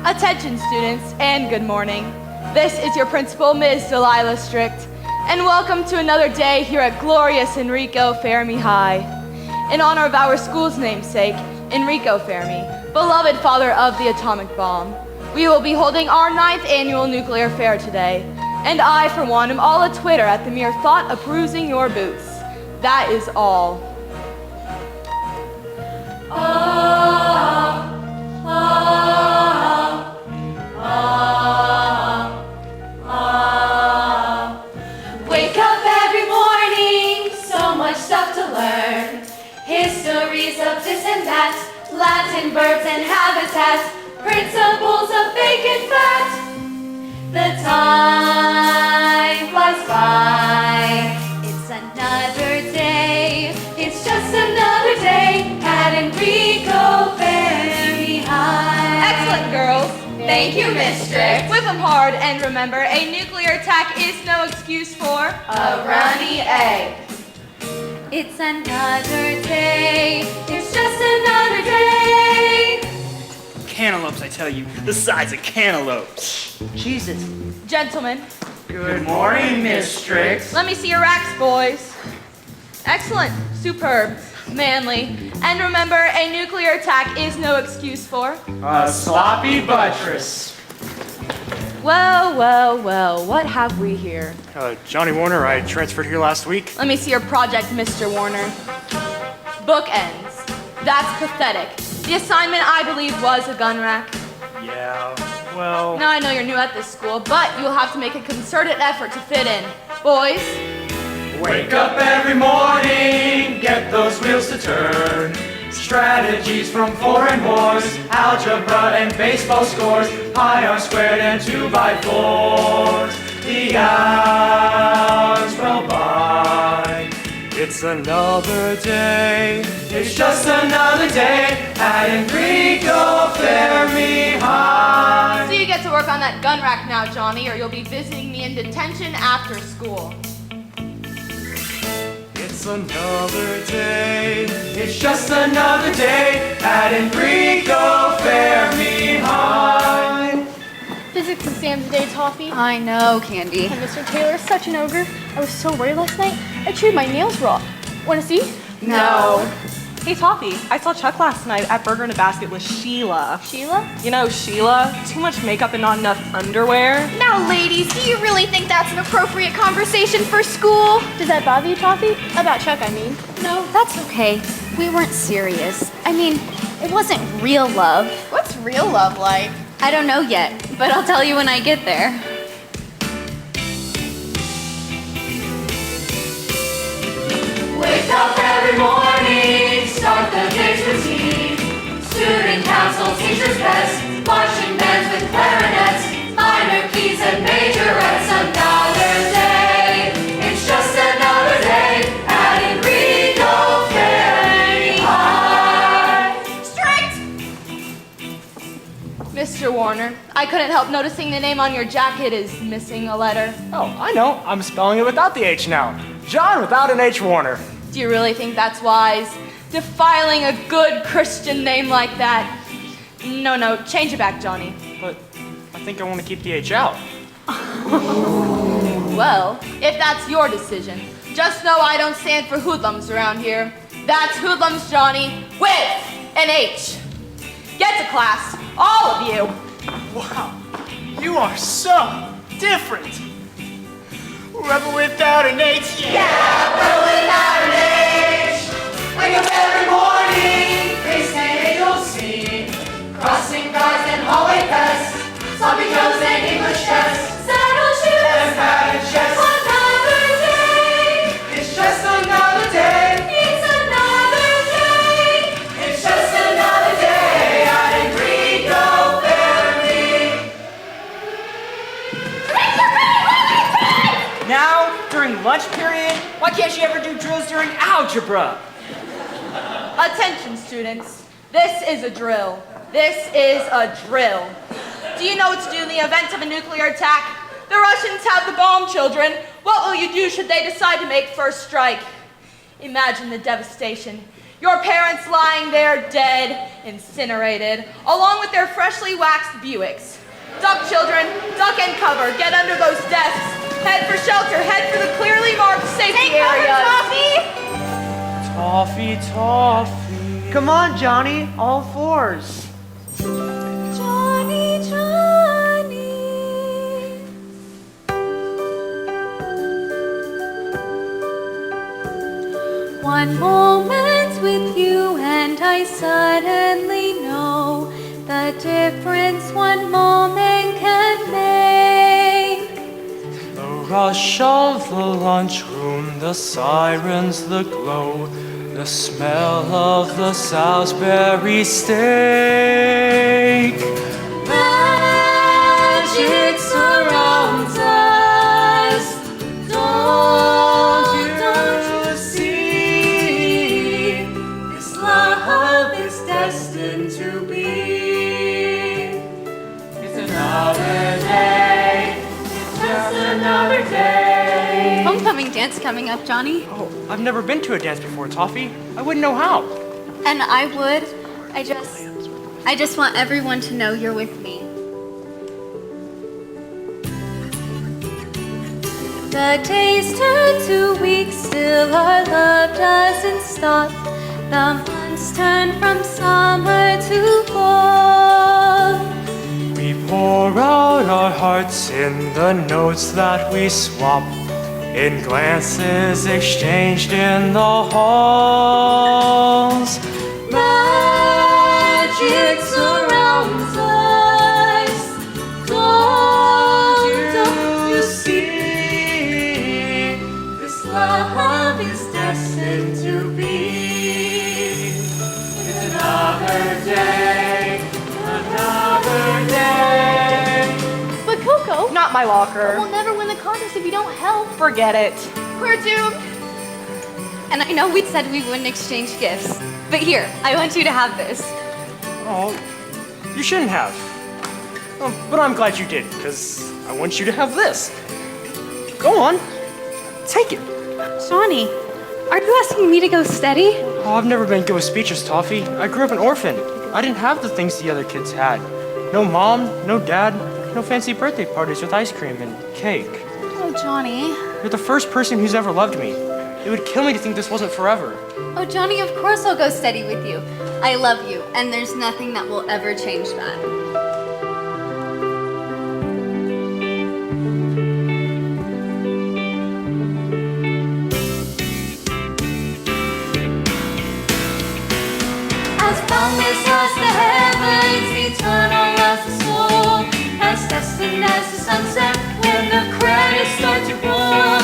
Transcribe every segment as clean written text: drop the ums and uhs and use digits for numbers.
Attention students, and good morning. This is your principal, Ms. Delilah Strict, and welcome to another day here at glorious Enrico Fermi High. In honor of our school's namesake, Enrico Fermi, beloved father of the atomic bomb, we will be holding our 9th annual nuclear fair today, and I, for one, am all a-twitter at the mere thought of bruising your boots. That is all. Wake up every morning, so much stuff to learn. Histories of this and that, Latin verbs and habitats, principles of bacon fat. The time flies by. It's another day. It's just another day at Enrico Fermi High. Excellent, girls. Thank you, Miss Strict. Whip 'em hard, and remember, a nuclear attack is no excuse for A runny egg. It's another day. It's just another day. Cantaloupes, I tell you, the size of cantaloupes. Jesus. Gentlemen, Good morning, Miss Strict. let me see your racks, boys. Excellent, superb, manly, and remember, a nuclear attack is no excuse for A sloppy buttress. Well, well, well, what have we here? Johnny Warner, I transferred here last week. Let me see your project, Mr. Warner. Bookends. That's pathetic. The assignment, I believe, was a gun rack. Yeah, well... Now, I know you're new at this school, but you'll have to make a concerted effort to fit in. Boys, Wake up every morning, get those wheels to turn. Strategies from foreign wars, algebra and baseball scores, pi r squared and 2x4s. The hours roll by. It's another day. It's just another day at Enrico Fermi High. so you get to work on that gun rack now, Johnny, or you'll be visiting me in detention after school. It's another day. It's just another day at Enrico Fermi High. Physics exam today, Toffee. I know, Candy. And Mr. Taylor's such an ogre. I was so worried last night, I chewed my nails raw. Want to see? No. Hey Toffee, I saw Chuck last night at Burger in a Basket with Sheila. Sheila? You know, Sheila, too much makeup and not enough underwear. Now, ladies, do you really think that's an appropriate conversation for school? Does that bother you, Toffee? About Chuck, I mean. No, that's okay. We weren't serious. I mean, it wasn't real love. What's real love like? I don't know yet, but I'll tell you when I get there. Wake up every morning, start the day's routine. Student council, teachers' best, marching bands with clarinets, minor keys and majorettes. Another day, it's just another day at Enrico Fermi High. Strict! Mr. Warner, I couldn't help noticing the name on your jacket is missing a letter. Oh, I know. I'm spelling it without the H now. John without an H, Warner. Do you really think that's wise? Defiling a good Christian name like that? No, change it back, Johnny. But I think I want to keep the H out. Well, if that's your decision, just know I don't stand for hoodlums around here. That's hoodlums, Johnny, with an H. Get to class, all of you. Wow, you are so different. Rebel without an H, Wake up every morning, face and angels sing. Crossing guards and hallway pests, sloppy joes and English tests, Saddle shoes, and padded chests. another day. It's just another day. It's another day. It's just another day at Enrico Fermi. Now, during lunch period, why can't you ever do drills during algebra? Attention, students. This is a drill. This is a drill. Do you know what to do in the event of a nuclear attack? The Russians have the bomb, children. What will you do should they decide to make first strike? Imagine the devastation. Your parents lying there dead, incinerated, along with their freshly waxed Buicks. Duck, children, duck and cover. Get under those desks. Head for shelter. Head for the clearly marked safety areas. Toffee, Toffee. Come on, Johnny. All fours. Johnny, Johnny. One moment with you and I suddenly know the difference one moment can make. The rush of the lunchroom, the sirens, the glow, the smell of the Salisbury steak. Magic surrounds us. Don't you see? This love is destined to be. It's another day, it's just another day. Homecoming dance coming up, Johnny. Oh, I've never been to a dance before, Toffee. I wouldn't know how. And I would. I just want everyone to know you're with me. The days turn to weeks, still our love doesn't stop. The months turn from summer to fall. We pour out our hearts in the notes that we swap, in glances exchanged in the halls. Magic surrounds us. Don't you see? This love is destined to be. It's another day, another day. But Coco, Not my locker. we'll never win the contest if you don't help. Forget it. We're doomed. And I know we said we wouldn't exchange gifts, but here, I want you to have this. Oh, you shouldn't have. Oh, but I'm glad you did, because I want you to have this. Go on, take it. Johnny, are you asking me to go steady? Oh, I've never been good with speeches, Toffee. I grew up an orphan. I didn't have the things the other kids had. No mom, no dad, no fancy birthday parties with ice cream and cake. Oh, Johnny. You're the first person who's ever loved me. It would kill me to think this wasn't forever. Oh, Johnny, of course I'll go steady with you. I love you, and there's nothing that will ever change that. As boundless as the heavens, eternal as the soul, as destined as the sunset when the credits start to roll,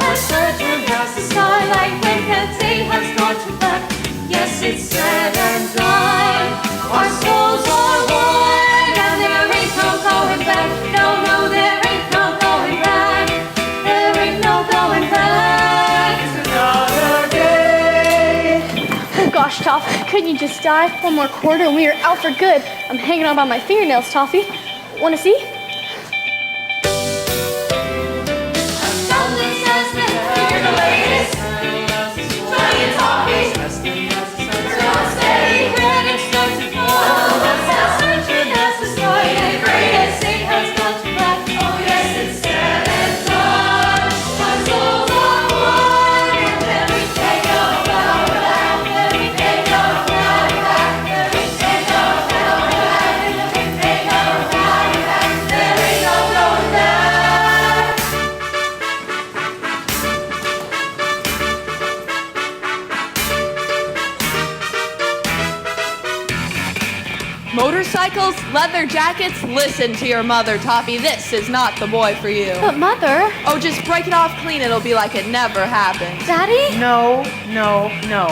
as certain as the starlight when the day has gone to black. Yes, it's said and done. Our souls are one, and there ain't no going back. No, no, there ain't no going back. There ain't no going back. It's another day. Oh gosh, Toff, couldn't you just die? One more quarter and we are out for good. I'm hanging on by my fingernails, Toffee. Wanna see? Boundless as the heavens, the latest. Johnny and Toffee. Steady credits start to fall. As certain as the starlight, the greatest day has gone to black. Oh yes, it's said and done. Our souls are one, and everything goes back. Everything goes back. Everything goes back. Everything goes back. There ain't no going back. Motorcycles, leather jackets, listen to your mother, Toffee. This is not the boy for you. But Mother, Oh, just break it off clean. It'll be like it never happened. Daddy? No, no, no.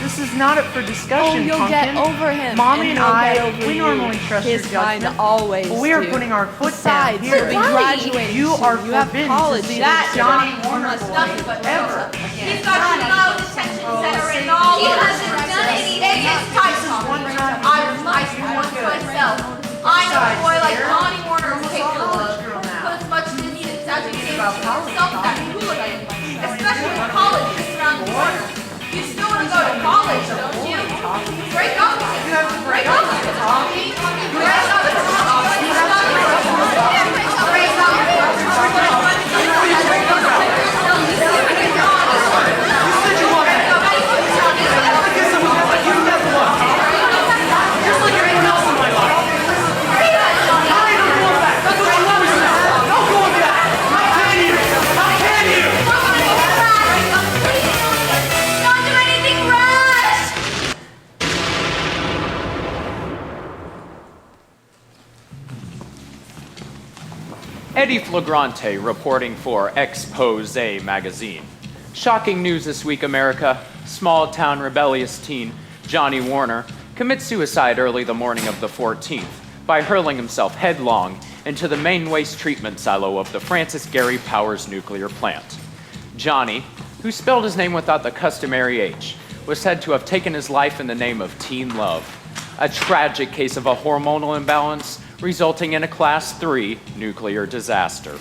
This is not up for Oh, discussion, you'll Pumpkin. get over him. Mommy and he'll I, get over we you. normally trust His your kind judgment. always But we are do. putting our foot Besides, down here. you'll be Daddy, graduating you soon. are You have forbidden college. to see That's this Johnny Johnny Warner must boy nothing but ever He's again. got juvenile detention center written all He over hasn't his done resume. anything. It is Tyson. One time I was nice once myself. I know a boy like Johnny Warner is capable of. Put as much into his education himself as hooligan, especially when college is around the corner. You still want to go to college, don't you? Eddie Flagrante reporting for Expose magazine. Shocking news this week, America. Small-town rebellious teen Johnny Warner commits suicide early the morning of the 14th by hurling himself headlong into the main waste treatment silo of the Francis Gary Powers nuclear plant. Johnny, who spelled his name without the customary H, was said to have taken his life in the name of teen love, a tragic case of a hormonal imbalance resulting in a Class 3 nuclear disaster.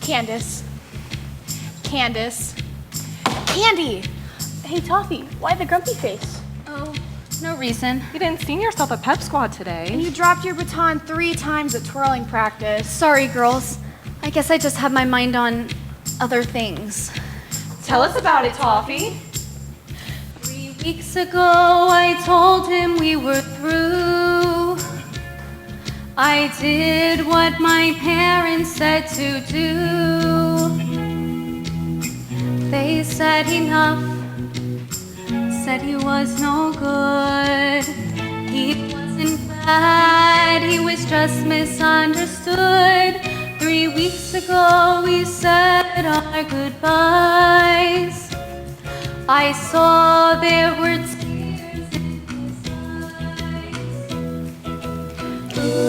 Candace. Candy! Hey, Toffee, why the grumpy face? Oh, no reason. You didn't sing yourself at pep squad And today. you dropped your baton 3 times at twirling practice. Sorry, girls. I guess I just have my mind on other things. Tell us about it, Toffee. 3 weeks ago, I told him we were through. I did what my parents said to do. They said enough, said he was no good. He wasn't bad, he was just misunderstood. 3 weeks ago, we said our goodbyes. I saw there were tears in his eyes.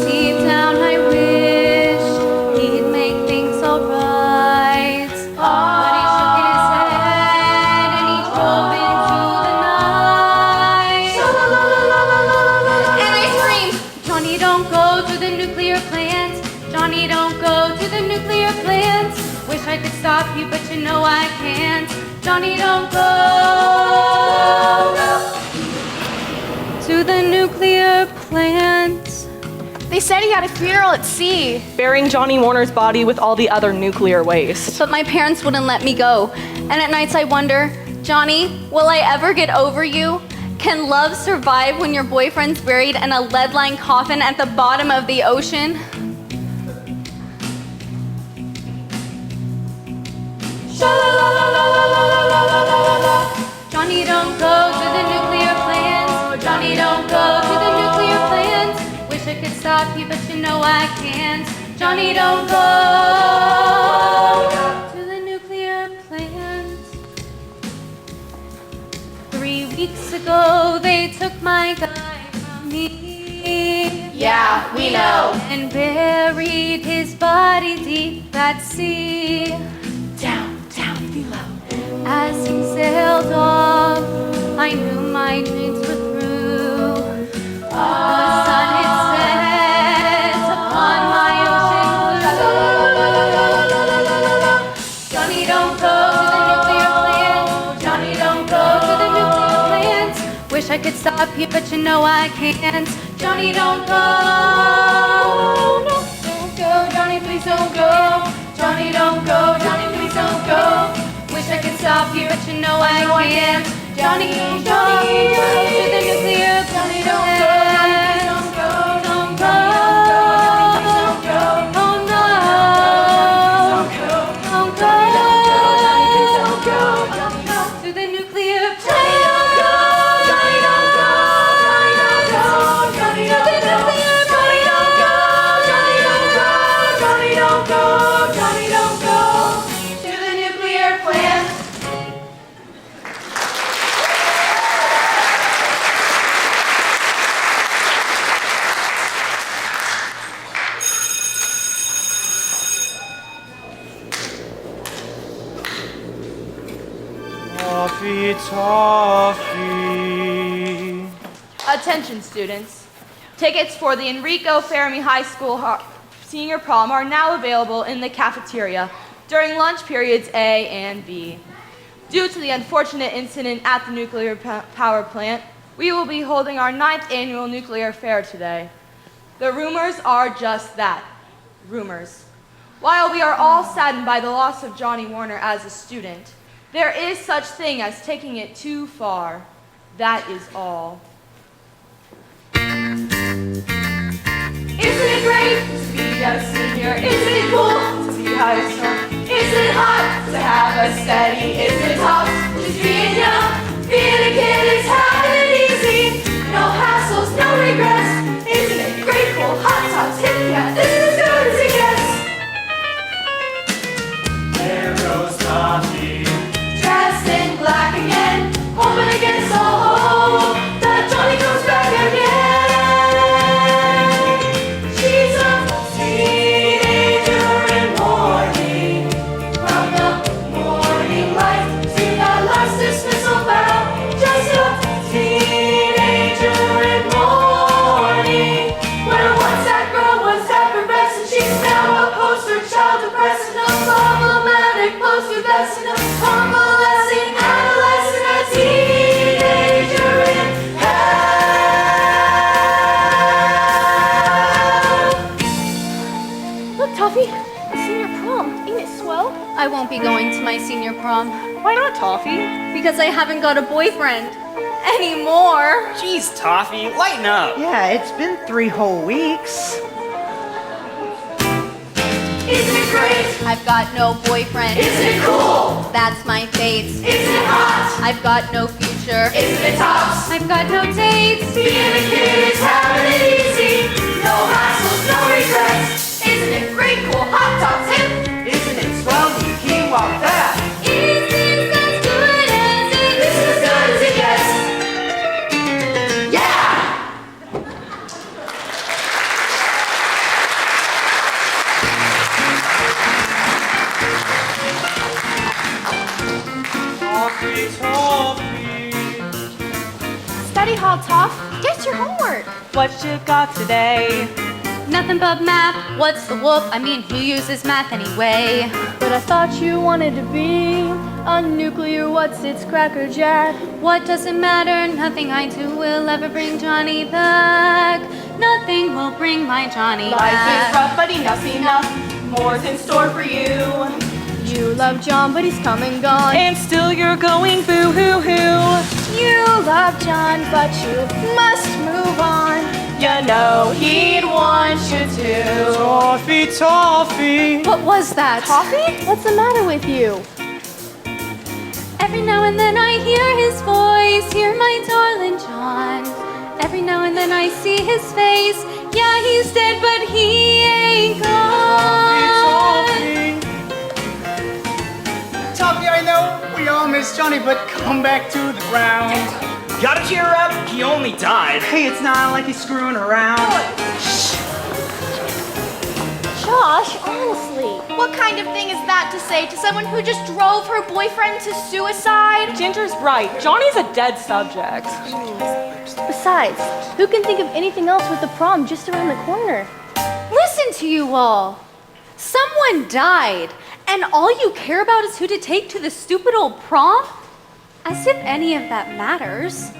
Deep down, I wish he'd make things alright. But he shook his head and he drove into the night. And I screamed! Johnny, don't go to the nuclear plant. Johnny, don't go to the nuclear plant. Wish I could stop you, but you know I can't. Johnny, don't go to the nuclear plant. They said he had a funeral at sea. Burying Johnny Warner's body with all the other nuclear waste. But my parents wouldn't let me go. And at nights I wonder, Johnny, will I ever get over you? Can love survive when your boyfriend's buried in a lead-lined coffin at the bottom of the ocean? Johnny, don't go to the nuclear plant. Johnny, don't go to the nuclear plant. Wish I could stop you, but you know I can't. Johnny, don't go to the nuclear plant. 3 weeks ago, they took my guy from me. Yeah, we know. And buried his body deep at sea. Down below. As he sailed off, I knew my dreams were through. The sun had set upon my ocean blue. Johnny, don't go to the nuclear plant. Johnny, don't go to the nuclear plant. Wish I could stop you, but you know I can't. Johnny, don't go. No, don't go. Johnny, please don't go. Johnny, don't go. Johnny, please don't go. Wish I could stop you, but you know I can't. Johnny, don't go to the nuclear plant. Johnny, don't go. Don't go. Don't go. Don't go. Oh no. Don't go. Don't go. Don't go. Don't go to the nuclear plant. Don't go. Johnny, don't go. Johnny, don't go. Johnny, don't go. Johnny, don't go. Johnny, don't go. Johnny, don't go. Johnny, don't go to the nuclear plant. Toffee, toffee. Attention, students. Tickets for the Enrico Fermi High School senior prom are now available in the cafeteria during lunch periods A and B. Due to the unfortunate incident at the nuclear power plant, we will be holding our 9th annual nuclear fair today. The rumors are just that, rumors. While we are all saddened by the loss of Johnny Warner as a student, there is such thing as taking it too far. That is all. Isn't it great to be a senior? Isn't it cool to be high school? Isn't it hot to have a steady? Isn't it tough just being young? Being gets all home, that Johnny comes back again. She's a teenager in mourning, from the morning light to that last dismissal bell. Just a teenager in mourning, where once that girl was effervescent, she's now a poster child depressant, a problematic post-pubescent, a convalescing adolescent, a teenager in hell. Look, Toffee, a senior prom. Ain't it swell? I won't be going to my senior prom Why not, Toffee? because I haven't got a boyfriend anymore. Jeez, Toffee, lighten up. Yeah, it's been 3 whole weeks. Isn't it great? I've got no boyfriend. Isn't it cool? That's my fate. Isn't it hot? I've got no future. Isn't it tops? I've got no dates. Being a kid is having it easy. No hassles, no regrets. Isn't it great, cool, hot tops, hip? Isn't it swell? You can't walk that. Is this as good as it This is as good as it gets. Yeah! Toffee, Toffee. Study hall, Toff. Get your homework. What you got today? Nothing but math. What's the whoop? I mean, who uses math anyway? But I thought you wanted to be a nuclear what's-its cracker jack. What does it matter? Nothing I do will ever bring Johnny back. Nothing will bring my Johnny Life is back. rough, but enough's enough. More's in store for you. You love John, but he's come and gone. And still you're going boo-hoo-hoo. You love John, but you must move on. You know he'd want you to. Toffee, Toffee. What was that? Toffee? What's the matter with you? Every now and then I hear his voice, hear my darling John. Every now and then I see his face. Yeah, he's dead, but he ain't gone. Toffee, I know we all miss Johnny, but come back to the ground. Gotta cheer her up. He only died. Hey, it's not like he's screwing around. Josh, honestly. What kind of thing is that to say to someone who just drove her boyfriend to suicide? Ginger's right. Johnny's a dead subject. Besides, who can think of anything else with the prom just around the corner? Listen to you all. Someone died, and all you care about is who to take to the stupid old prom? As if any of that matters.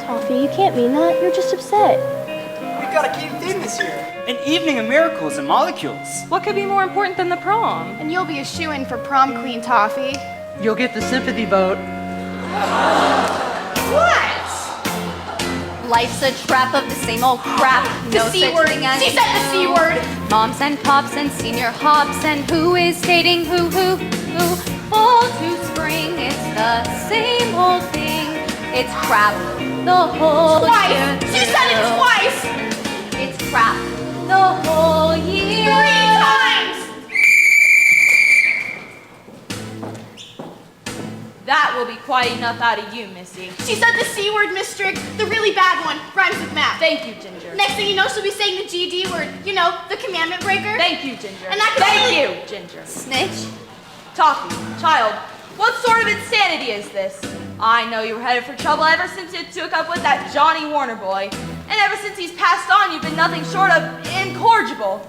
Toffee, you can't mean that. You're just upset. We got a key theme this year. An evening of miracles and molecules. What could be more important than the prom? And you'll be a shoo-in for prom queen, Toffee. You'll get the sympathy vote. What? Life's a trap of the same old crap. The No C such word. thing as She said the C word. moms and pops and senior hops and who is dating who. Fall to spring, it's the same old thing. It's crap the whole year. Twice. She said it through. twice. It's crap the whole year. 3 times. That will be quite enough out of you, Missy. She said the C word, Miss Strick. The really bad one. Rhymes with math. Thank you, Ginger. Next thing you know, she'll be saying the GD word. You know, the commandment breaker. Thank you, Ginger. And that Thank you, Ginger. Snitch. Toffee, child, what sort of insanity is this? I know you were headed for trouble ever since you took up with that Johnny Warner boy. And ever since he's passed on, you've been nothing short of incorrigible.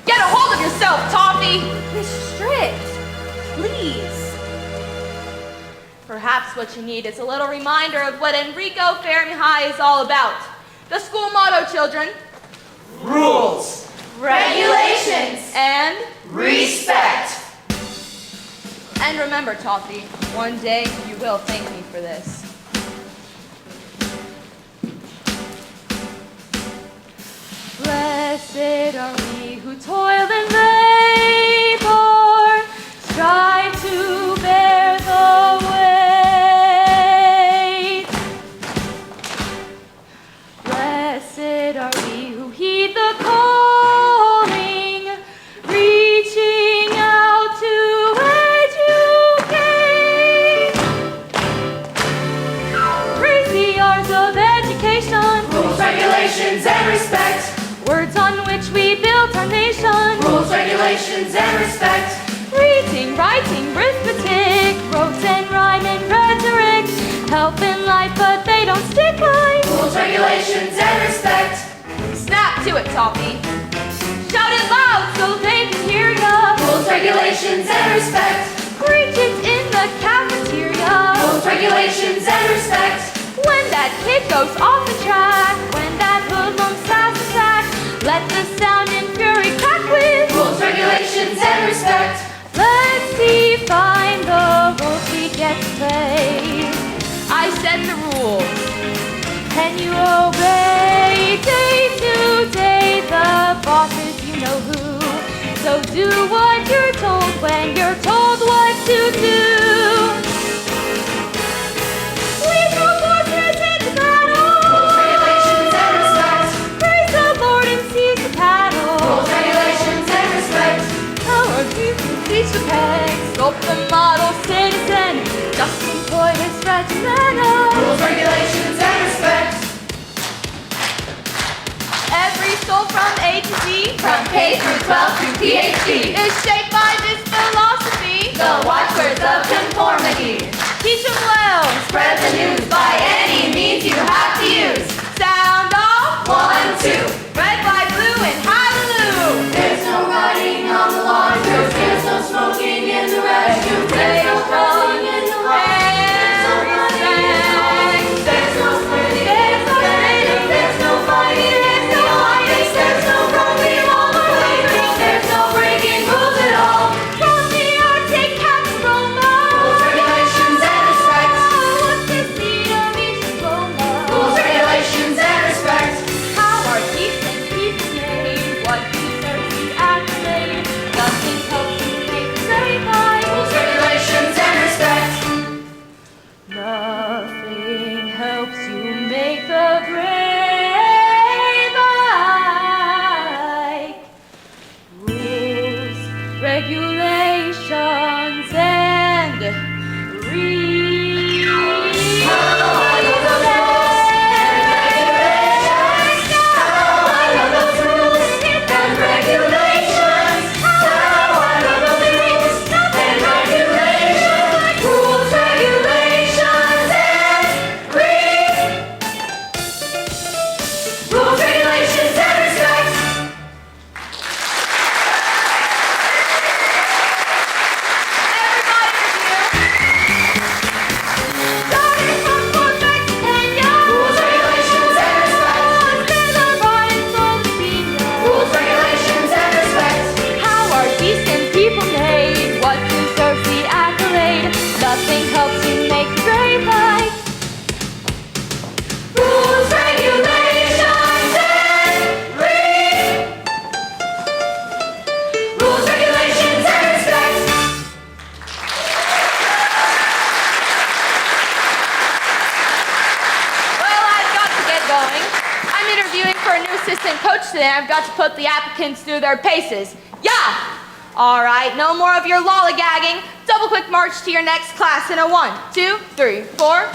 Get a hold of yourself, Toffee! Miss Strict, please. Perhaps what you need is a little reminder of what Enrico Fermi is all about. The school motto, children. Rules. Regulations. And Respect. And remember, Toffee, one day you will thank me for this. Blessed are we who toil and labor, strive to bear the weight. Blessed are we who heed the calling, reaching out to educate. Praise education. Rules, regulations, and respect. Words on which we built our nation. Rules, regulations, and respect. Reading, writing, arithmetic, rote and rhyme and rhetoric. Help in life, but they don't stick like Rules, regulations, and respect. Snap to it, Toffee. shout it loud so they can hear ya. Rules, regulations, and respect. Preach it in the cafeteria. Rules, regulations, and respect. When that kid goes off the track, when that hoodlum's fast attack, let the sound and fury crack with Rules, regulations, and respect. Let's define the rules we get to play. I set the rules. Can you obey day to day the bosses you know who? So do what you're told when you're told what to do. Lead your forces into battle. Rules, regulations, and respect. Praise the Lord and seize the paddle. Rules, regulations, and respect. Our youth can teach the pegs. Sculpt the model citizen. Just employ this regimental. Rules, regulations, and respect. Every soul from A to Z, From K through 12 to PhD. is shaped by this philosophy. The watchwords of conformity. Teach them well. Spread the news by any means you have to use. Sound off. 1, 2. Red, white, blue, and hallelujah. There's no riding on the lawn. There's no smoking in the restroom. There's no cussing in the hall. There's no running in the hall. There's no splitting. There's no fighting. There's no fighting. There's no hiding. There's no roaming all the way through. There's no breaking rules at all. From the Arctic cats Roma. Rules, regulations, and respect. What's the seed of each diploma? Rules, regulations, and respect. How are decent people made? What deserves the accolade? Nothing helps you make the great life. Rules, regulations, and respect. Nothing helps you make the grade like rules, regulations, and Rules, regulations, and respect. Everybody review. starting from Fort Mexican, Rules, regulations, and respect. Rules, regulations, and respect. How are decent people made? What deserves the accolade? Nothing helps you make the grade like Rules, regulations, and Rules, regulations, and respect. Well, I've got to get going. I'm interviewing for a new assistant coach today. I've got to put the applicants through their paces. Yeah! All right, no more of your lollygagging. Double quick march to your next class in a 1, 2, 3, 4.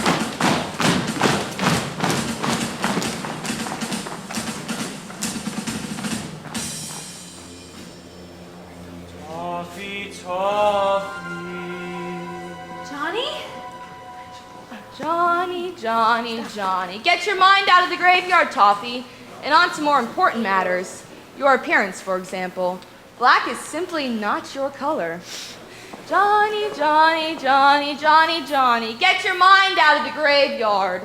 Toffee, Toffee. Johnny? Johnny, Johnny, Johnny. Get your mind out of the graveyard, Toffee, and on to more important matters. Your appearance, for example. Black is simply not your color. Johnny, Johnny, Johnny, Johnny, Johnny. Get your mind out of the graveyard.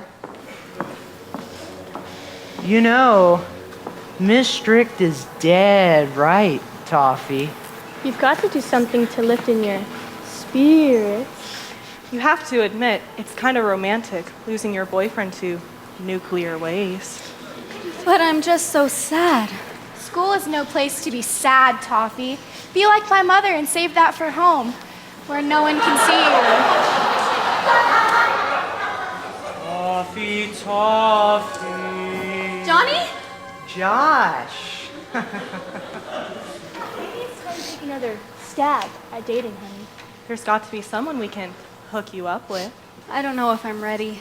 You know, Miss Strict is dead right, Toffee. You've got to do something to lift in your spirits. You have to admit, it's kind of romantic losing your boyfriend to nuclear waste. But I'm just so sad. School is no place to be sad, Toffee. Be like my mother and save that for home, where no one can see Toffee, Toffee. you. Johnny? Josh. Maybe it's time to take another stab at dating, honey. There's got to be someone we can hook you up with. I don't know if I'm ready.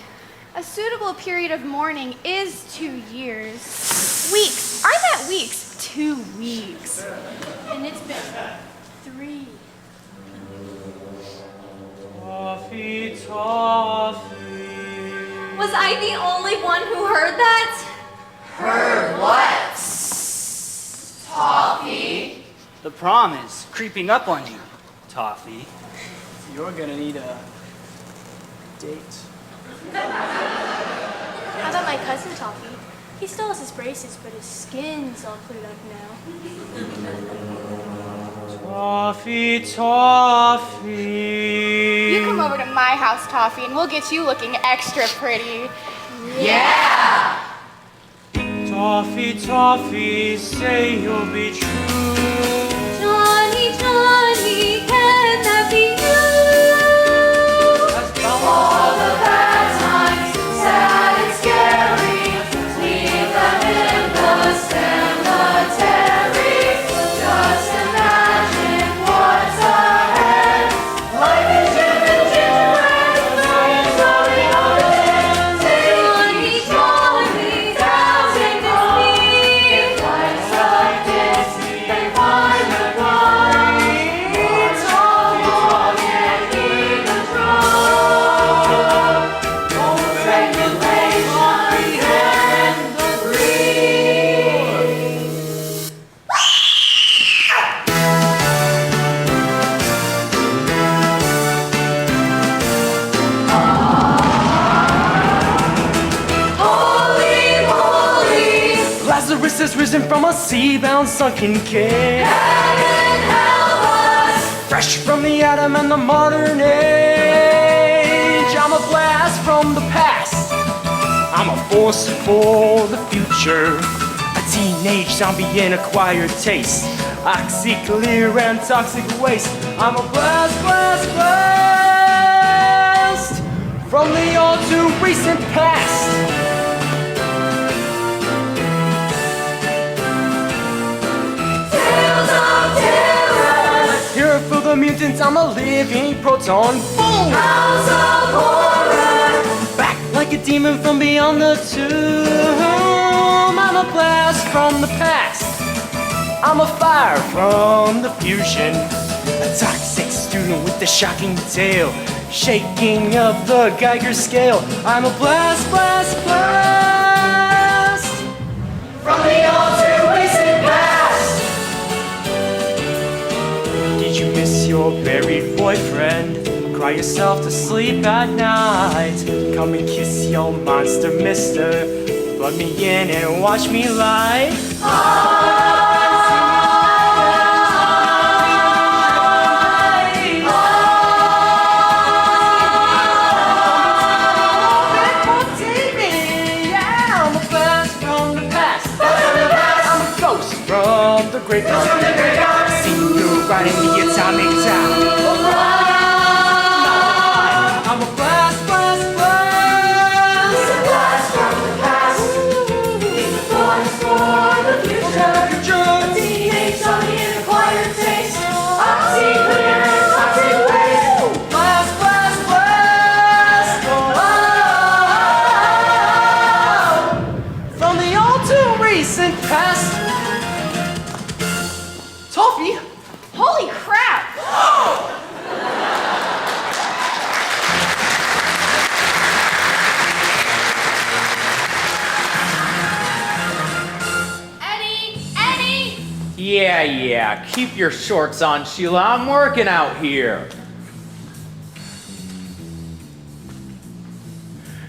A suitable period of mourning is 2 years. Weeks. Aren't that weeks? 2 weeks. And it's been 3. Toffee, Toffee. Was I the only one who heard that? Heard what? Toffee? The prom is creeping up on you, Toffee. You're gonna need a date. How about my cousin Toffee? He still has his braces, but his skin's all cleared up now. Toffee, Toffee. You come over to my house, Toffee, and we'll get you looking extra pretty. Yeah! Toffee, Toffee, say you'll be true. Johnny, Johnny, can that be you? All the bad times, sad and scary, leave them in the cemetery. Just imagine what's ahead. Life is different, things are beyond. Johnny, Johnny, doubting is me. If life's a Disney, then find the guide. Talk long and heed the drum. Rules, regulations, and the breeze. Holy moly, Lazarus has risen from a sea-bound sunken cave. heaven help us. Fresh from the atom and the modern age. I'm a blast from the past. I'm a force for the future. A teenage zombie in acquired taste. Oxy-clear and toxic waste. I'm a blast, blast, blast from the all too recent past. Tales of terror, Here for the mutants, I'm a living proton. Boom! house of horror. Back like a demon from beyond the tomb. I'm a blast from the past. I'm a fire from the fusion. A toxic student with a shocking tale. Shaking up the Geiger scale. I'm a blast, blast, blast from the all too recent past. Did you miss your buried boyfriend? Cry yourself to sleep at night. Come and kiss your monster mister. Plug me in and watch me lie. Yeah, I'm a blast from the past. I'm a ghost from the great past. See you riding the atomic town. I'm a blast, blast, blast. He's a blast from the past. He's a blast for the future. Teenage zombie in acquired taste. Oxy-clear and toxic waste. Blast, blast, blast. Oh, from the all too recent past. Toffee? Holy crap! Eddie! Yeah, keep your shorts on, Sheila. I'm working out here.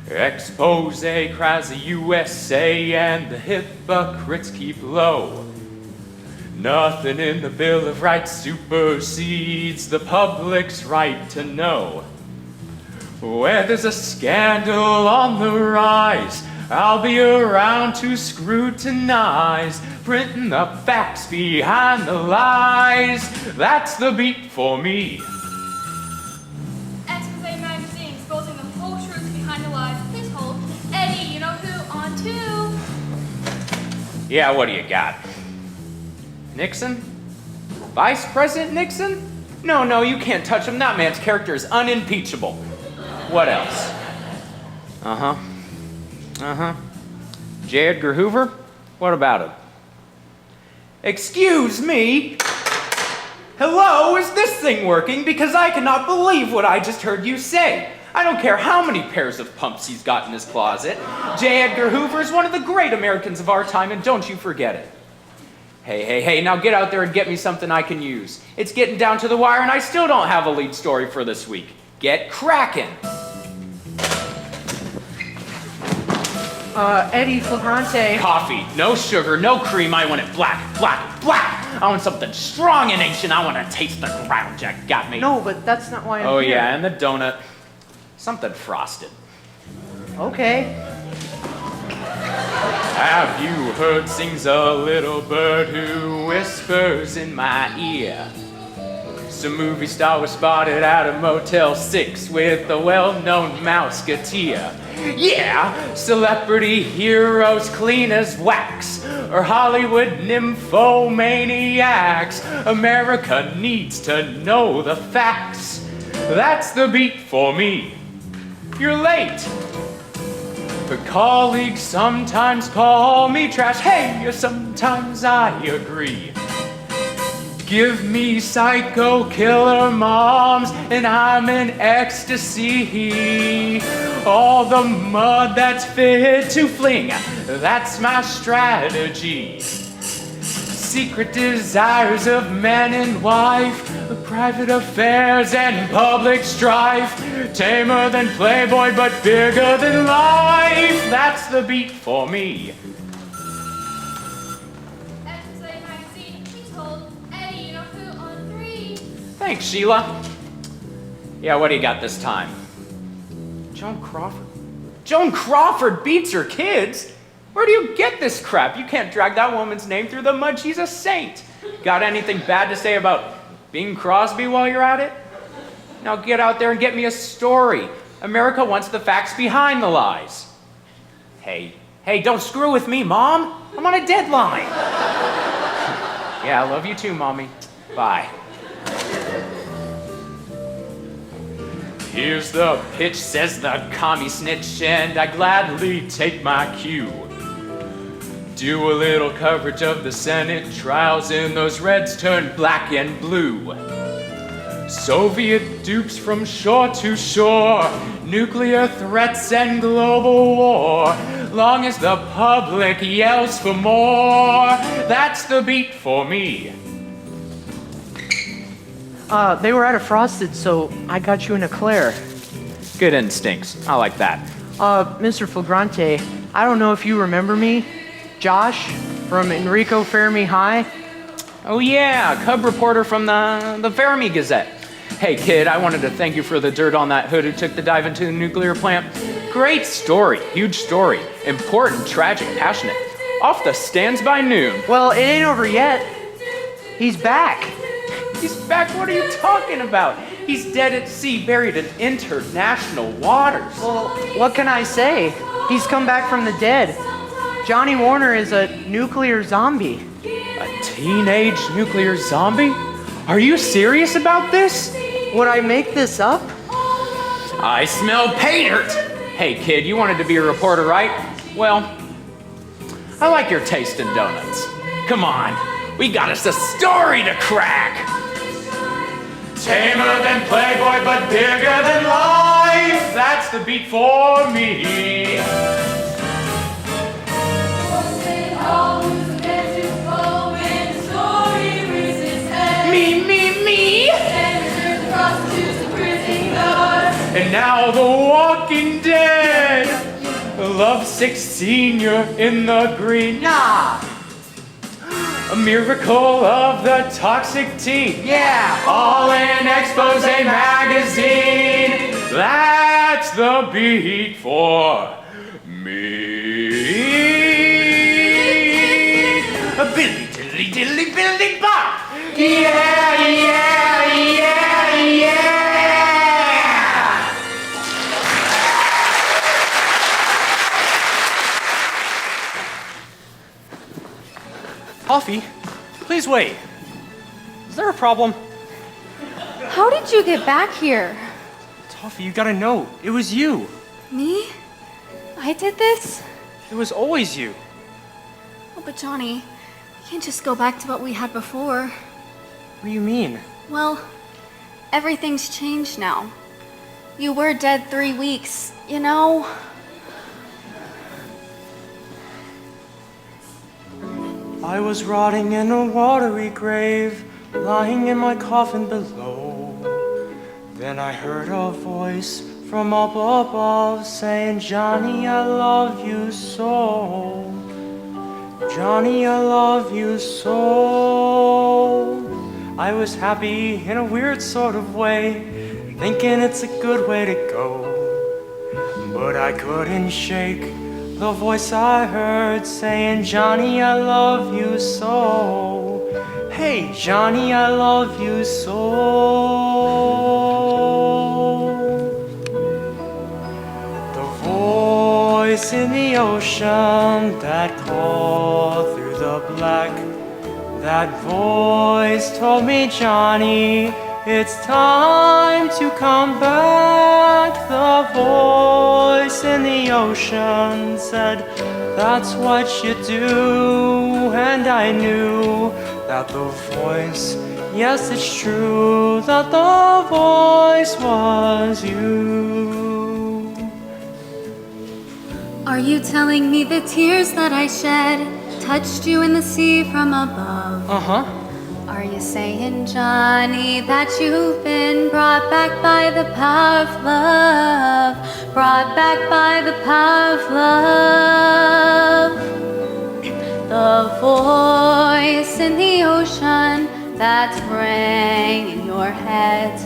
Expose, cries the USA, and the hypocrites keep low. Nothing in the Bill of Rights supersedes the public's right to know. Where there's a scandal on the rise, I'll be around to scrutinize, printing the facts behind the lies. That's the beat for me. Expose magazine exposing the whole truth behind the lies. Please hold. Eddie, you know who? On to. Yeah, what do you got? Nixon? Vice President Nixon? No, you can't touch him. That man's character is unimpeachable. What else? Uh-huh. J. Edgar Hoover? What about him? Excuse me? Hello, is this thing working? Because I cannot believe what I just heard you say. I don't care how many pairs of pumps he's got in his closet. J. Edgar Hoover is one of the great Americans of our time, and don't you forget it. Hey, now get out there and get me something I can use. It's getting down to the wire, and I still don't have a lead story for this week. Get cracking. Eddie Flagrante. Coffee, no sugar, no cream. I want it black, black, black. I want something strong and ancient. I want to taste the ground. You got me. No, but that's not why I'm Oh, here. yeah, and the donut. Something frosted. Okay. Have you heard, sings a little bird who whispers in my ear? Some movie star was spotted at a Motel 6 with a well-known mouseketeer. Yeah, celebrity heroes clean as wax, or Hollywood nymphomaniacs. America needs to know the facts. That's the beat for me. You're late. But colleagues sometimes call me trash. Hey, sometimes I agree. Give me psycho killer moms and I'm in ecstasy. All the mud that's fit to fling, that's my strategy. Secret desires of man and wife, private affairs and public strife. Tamer than Playboy, but bigger than life. That's the beat for me. Thanks, Sheila. Yeah, what do you got this time? Joan Crawford? Joan Crawford beats her kids? Where do you get this crap? You can't drag that woman's name through the mud. She's a saint. Got anything bad to say about Bing Crosby while you're at it? Now get out there and get me a story. America wants the facts behind the lies. Hey, don't screw with me, Mom. I'm on a deadline. Yeah, I love you too, Mommy. Bye. Here's the pitch, says the commie snitch, and I gladly take my cue. Do a little coverage of the Senate trials, and those reds turned black and blue. Soviet dupes from shore to shore, nuclear threats and global war. Long as the public yells for more, that's the beat for me. They were out of Frosted, so I got you an eclair. Good instincts. I like that. Mr. Flagrante, I don't know if you remember me. Josh from Enrico Fermi High. Oh yeah, cub reporter from the Fermi Gazette. Hey kid, I wanted to thank you for the dirt on that hood who took the dive into the nuclear plant. Great story, huge story. Important, tragic, passionate. Off the stands by noon. Well, it ain't over yet. He's back. He's back? What are you talking about? He's dead at sea, buried in international waters. Well, what can I say? He's come back from the dead. Johnny Warner is a nuclear zombie. A teenage nuclear zombie? Are you serious about this? Would I make this up? I smell pay dirt. Hey kid, you wanted to be a reporter, right? Well, I like your taste in donuts. Come on, we got us a story to crack. Tamer than Playboy, but bigger than life. That's the beat for me. Me. And now the Walking Dead. Lovesick senior in the green. Nah. A miracle of the toxic teen. Yeah. All in Expose magazine. That's the beat for me. A Billy diddly diddly diddly bop. Yeah. Toffee, please wait. Is there a problem? How did you get back here? Toffee, you gotta know, it was you. Me? I I did this? It was always you. Oh, but Johnny, you can't just go back to what we had before. What do you mean? Well, everything's changed now. You were dead 3 weeks, you know? I was rotting in a watery grave, lying in my coffin below. Then I heard a voice from up above saying, Johnny, I love you so. Johnny, I love you so. I was happy in a weird sort of way, thinking it's a good way to go. But I couldn't shake the voice I heard saying, Johnny, I love you so. Hey, Johnny, I love you so. The voice in the ocean that called through the black, that voice told me, Johnny, it's time to come back. The voice in the ocean said, that's what you do. And I knew that the voice, yes, it's true, that the voice was you. Are you telling me the tears that I shed touched you in the sea from above? Uh-huh. Are you saying, Johnny, that you've been brought back by the power of love? Brought back by the power of love? The voice in the ocean that rang in your head,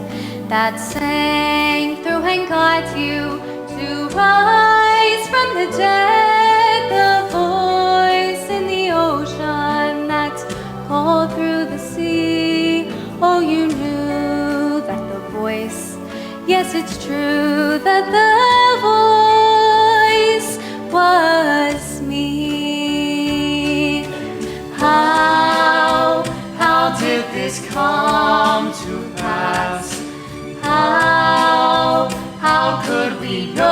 that sang through and got you to rise from the dead. The voice in the ocean that called through the sea. Oh, you knew that the voice, yes, it's true, that the voice was me. How did this come to pass? How could we know?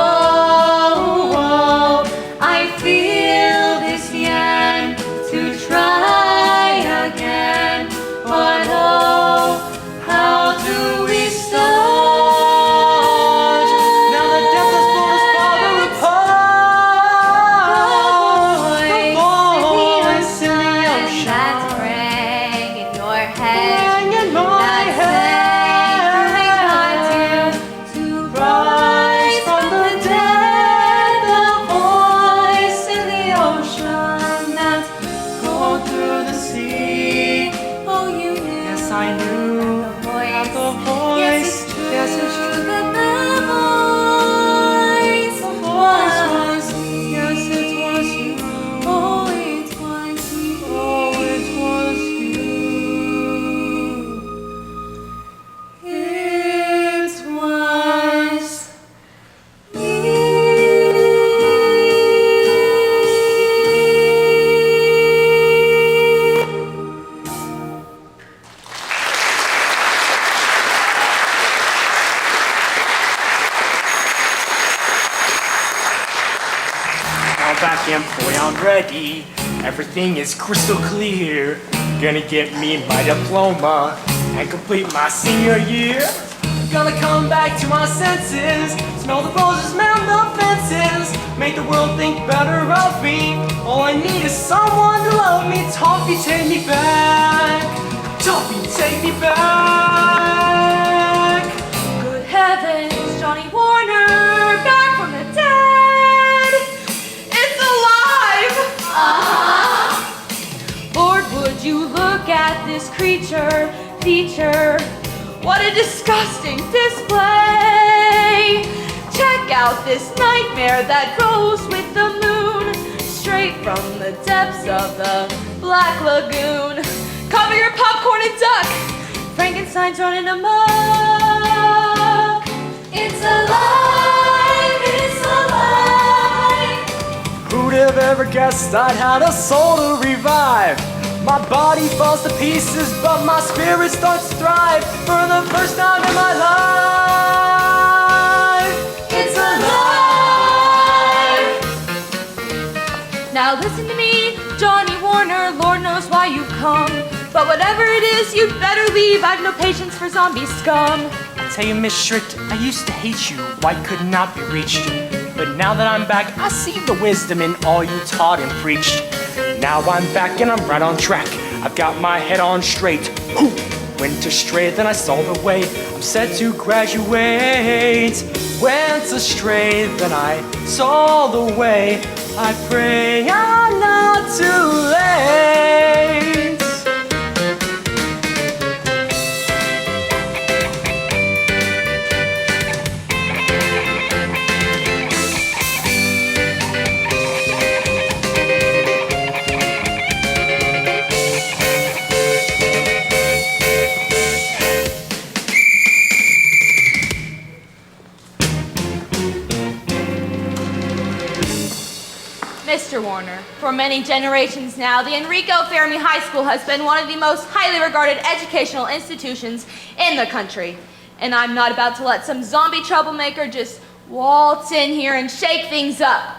I feel this yearn to try again, but oh, how do we start? Now the death has blown us farther apart. The voice in the ocean that rang in your head, rang in my head. to rise from the dead. The voice in the ocean that Go through the sea. oh, you knew. Yes, I knew The voice, that the voice, yes, it's true, yes, it's true. that the voice was Yes, it was you. oh, it was you. Oh, it was you. It was Now back in boy, I'm ready. Everything is crystal clear. Gonna get me my diploma and complete my senior year. Gonna come back to my senses. Smell the roses, mend the fences. Make the world think better of me. All I need is someone to love me. Toffee, take me back. Toffee, take me back. Good heavens, Johnny Warner, back from the dead. It's alive! Lord, would you look at this feature? What a disgusting display! Check out this nightmare that grows with the moon, straight from the depths of the Black Lagoon. Cover your popcorn and duck! Frankenstein's running amok. it's alive, it's alive. Who'd have ever guessed I'd had a soul to revive? My body falls to pieces, but my spirit starts to thrive for the first time in my life. It's alive. Now listen to me, Johnny Warner, Lord knows why you've come. But whatever it is, you'd better leave. I've no patience for zombie scum. I tell you, Miss Strict, I used to hate you. Why could not be reached? But now that I'm back, I see the wisdom in all you taught and preached. Now I'm back and I'm right on track. I've got my head on straight. Went astray, then I saw the way. I'm set to graduate. Went astray, then I saw the way. I pray I'm not too late. Mr. Warner, for many generations now, the Enrico Fermi High School has been one of the most highly regarded educational institutions in the country. And I'm not about to let some zombie troublemaker just waltz in here and shake things up.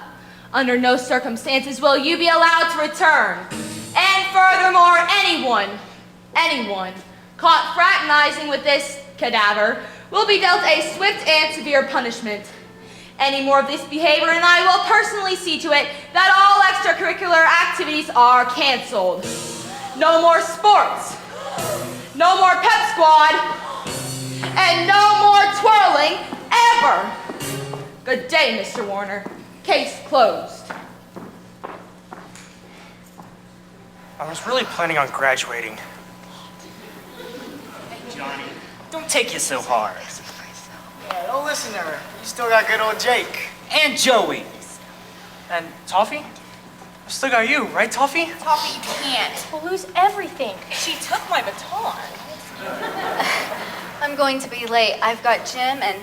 Under no circumstances will you be allowed to return. And furthermore, anyone caught fraternizing with this cadaver will be dealt a swift and severe punishment. Any more of this behavior and I will personally see to it that all extracurricular activities are canceled. No more sports, no more pep squad, and no more twirling ever. Good day, Mr. Warner. Case closed. I was really planning on graduating. Hey, Johnny, don't take it so hard. Yeah, don't listen to her. You still got good old Jake. And Joey. And Toffee? I still got you, right, Toffee? Toffee can't. We'll lose everything. She took my baton. I'm going to be late. I've got gym and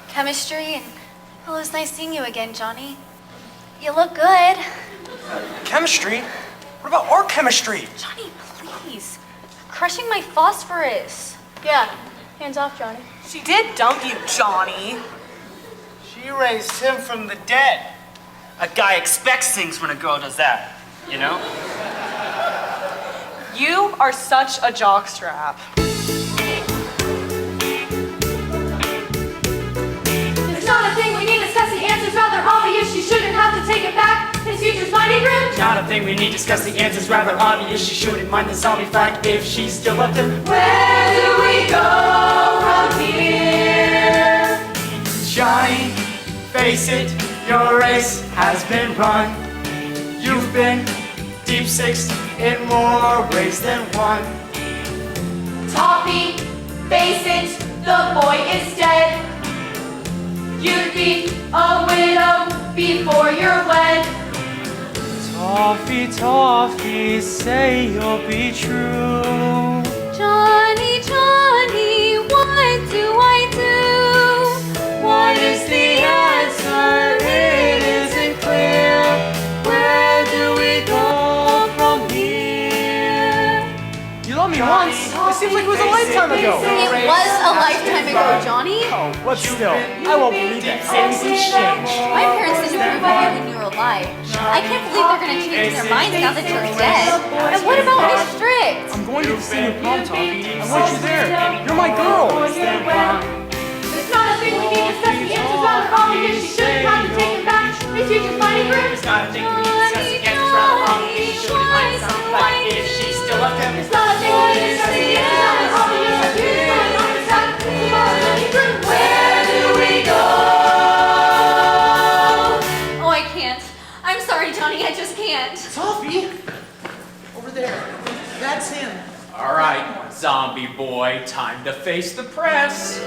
chemistry, and it was nice seeing you again, Johnny. You look good. Chemistry? What about our chemistry? Johnny, please. You're crushing my phosphorus. Yeah, hands off, Johnny. She did dump you, Johnny. She raised him from the dead. A guy expects things when a girl does that, you know? You are such a jockstrap. It's not a thing we need to discuss, the answer's rather obvious. You shouldn't have to take it back. His future's mighty grim. Not a thing we need to discuss, the answer's rather obvious. She shouldn't mind the zombie fight if she's still loved him. Where do we go from here? Johnny, face it, your race has been run. You've been deep sixed in more ways than one. Toffee, face it, the boy is dead. You'd be a widow before you're wed. Toffee, Toffee, say you'll be true. Johnny, Johnny, what do I do? What is the answer? It isn't clear. Where do we go from here? You loved me once. It seems like it was a lifetime ago. It was a lifetime ago, Johnny. Oh, but still, I won't believe that anything's changed. My parents didn't approve of you when you were alive. I can't believe they're going to change their minds now that you're dead. And what about Miss Strict? I'm going to sing your prom, Toffee. I want you there. You're my girl. It's not a thing we need to discuss, the answer's rather obvious. She shouldn't have to take it back. His future's mighty grim. It's not a thing we need to discuss, the answer's rather obvious. She shouldn't mind the zombie fight if she's still loved him. It's not a thing we need to discuss, the answer's rather obvious. Her future's mighty grim. Where do we go? Oh, I can't. I'm sorry, Johnny. I just can't. Toffee? Over there. That's him. All right, zombie boy, time to face the press.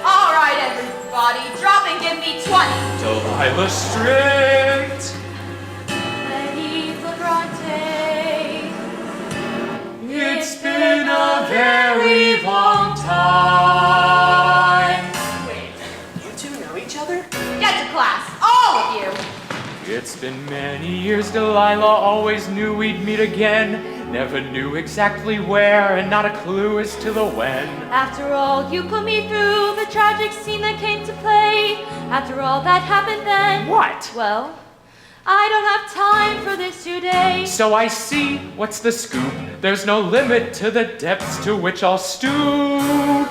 All right, everybody, drop and give me 20. Delilah Strict. Lady Flagrante. It's been a very long time. Wait, You two know each other? get to class, all of you. It's been many years, Delilah always knew we'd meet again. Never knew exactly where, and not a clue as to the when. After all, you put me through the tragic scene that came to play. After all that happened then. What? Well, I don't have time for this today. So I see, what's the scoop? There's no limit to the depths to which I'll stoop.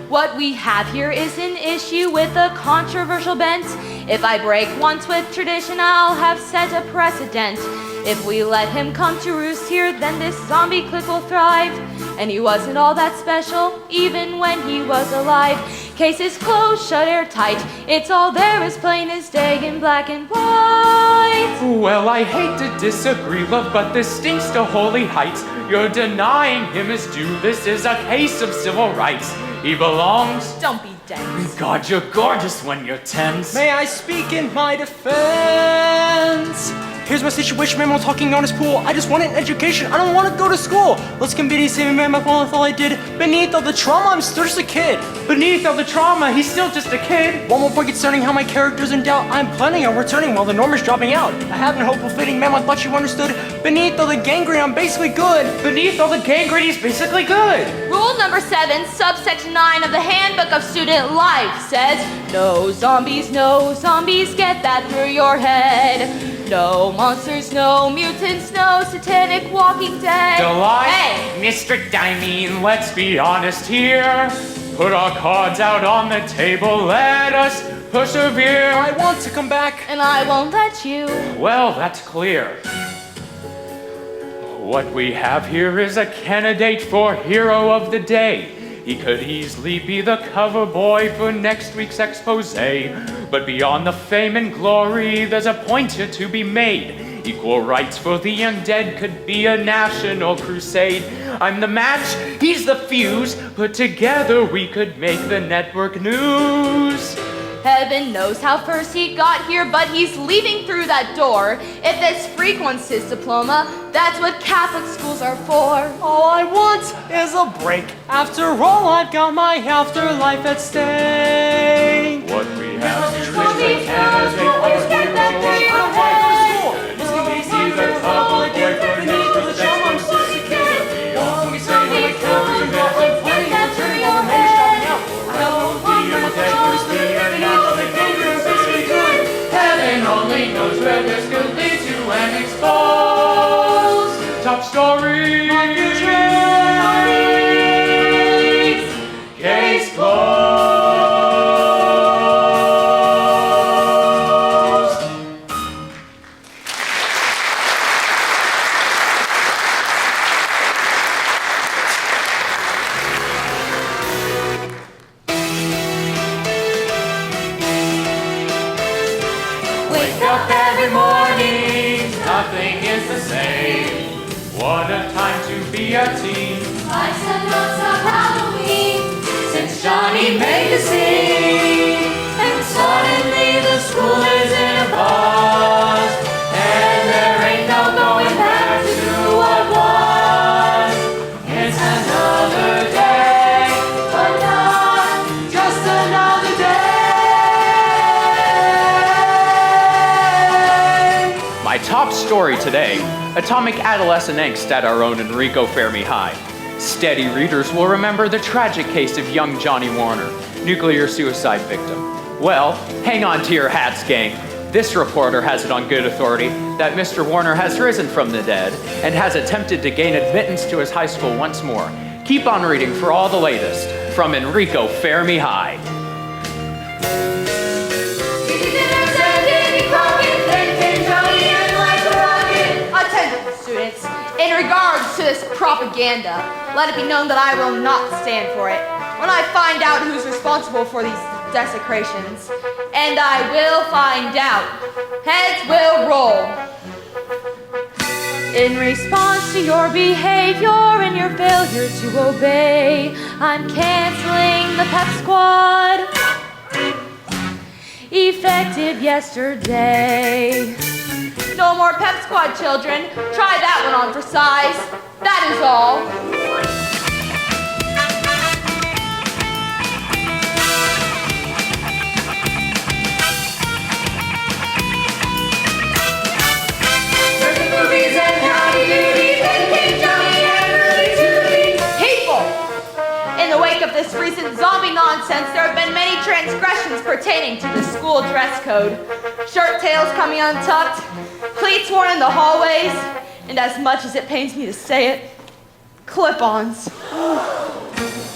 What we have here is an issue with a controversial bent. If I break once with tradition, I'll have set a precedent. If we let him come to roost here, then this zombie clique will thrive. And he wasn't all that special, even when he was alive. Case is closed, shut airtight. It's all there as plain as day in black and white. Well, I hate to disagree, love, but this stinks to holy heights. You're denying him his due. This is a case of civil rights. He belongs. Don't be dense. God, you're gorgeous when you're tense. May I speak in my defense? Here's my situation, man, while talking on his pool. I just want an education, I don't want to go to school. Let's convene, saving man, my fault, all I did. Beneath all the trauma, I'm still just a kid. Beneath all the trauma, he's still just a kid. One more point concerning how my character's in doubt. I'm planning on returning while the norm is dropping out. I have no hope of fitting, ma'am, I thought you understood. Beneath all the gangrene, I'm basically good. Beneath all the gangrene, he's basically good. Rule number 7, subsection 9 of the Handbook of Student Life says, no zombies, get that through your head. No monsters, no mutants, no satanic walking dead. Delight, Hey! Mr. Diamine, let's be honest here. Put our cards out on the table, let us persevere. I want to come back. And I won't let you. Well, that's clear. What we have here is a candidate for Hero of the Day. He could easily be the cover boy for next week's expose. But beyond the fame and glory, there's a point here to be made. Equal rights for the undead could be a national crusade. I'm the match, he's the fuse. Put together, we could make the network news. Heaven knows how first he got here, but he's leaving through that door. If this freak wants his diploma, that's what Catholic schools are for. All I want is a break. After all, I've got my afterlife at stake. What we have here is a Zombies, candidate get that through your head. Only knows where this could lead to and expose top story. Case closed. Wake up every morning, nothing is the same. What a time to be a teen. Life's a lots of Halloween since Johnny made the scene. And suddenly the school is in a buzz, and there ain't no going back to what was. It's another day, but not just another day. My top story today, atomic adolescent angst at our own Enrico Fermi High. Steady readers will remember the tragic case of young Johnny Warner, nuclear suicide victim. Well, hang on to your hats, gang. This reporter has it on good authority that Mr. Warner has risen from the dead and has attempted to gain admittance to his high school once more. Keep on reading for all the latest from Enrico Fermi High. Attention, students. In regards to this propaganda, let it be known that I will not stand for it. When I find out who's responsible for these desecrations, and I will find out, heads will roll. In response to your behavior and your failure to obey, I'm canceling the pep squad. Effective yesterday. No more pep squad, children. Try that one on for size. That is all. Certain movies and howdy doody, and King Johnny and Rudy Tooty. Hateful! In the wake of this this recent zombie nonsense, there have been many transgressions pertaining to the school dress code. Shirt tails coming untucked, cleats worn in the hallways, and as much as it pains me to say it, clip-ons.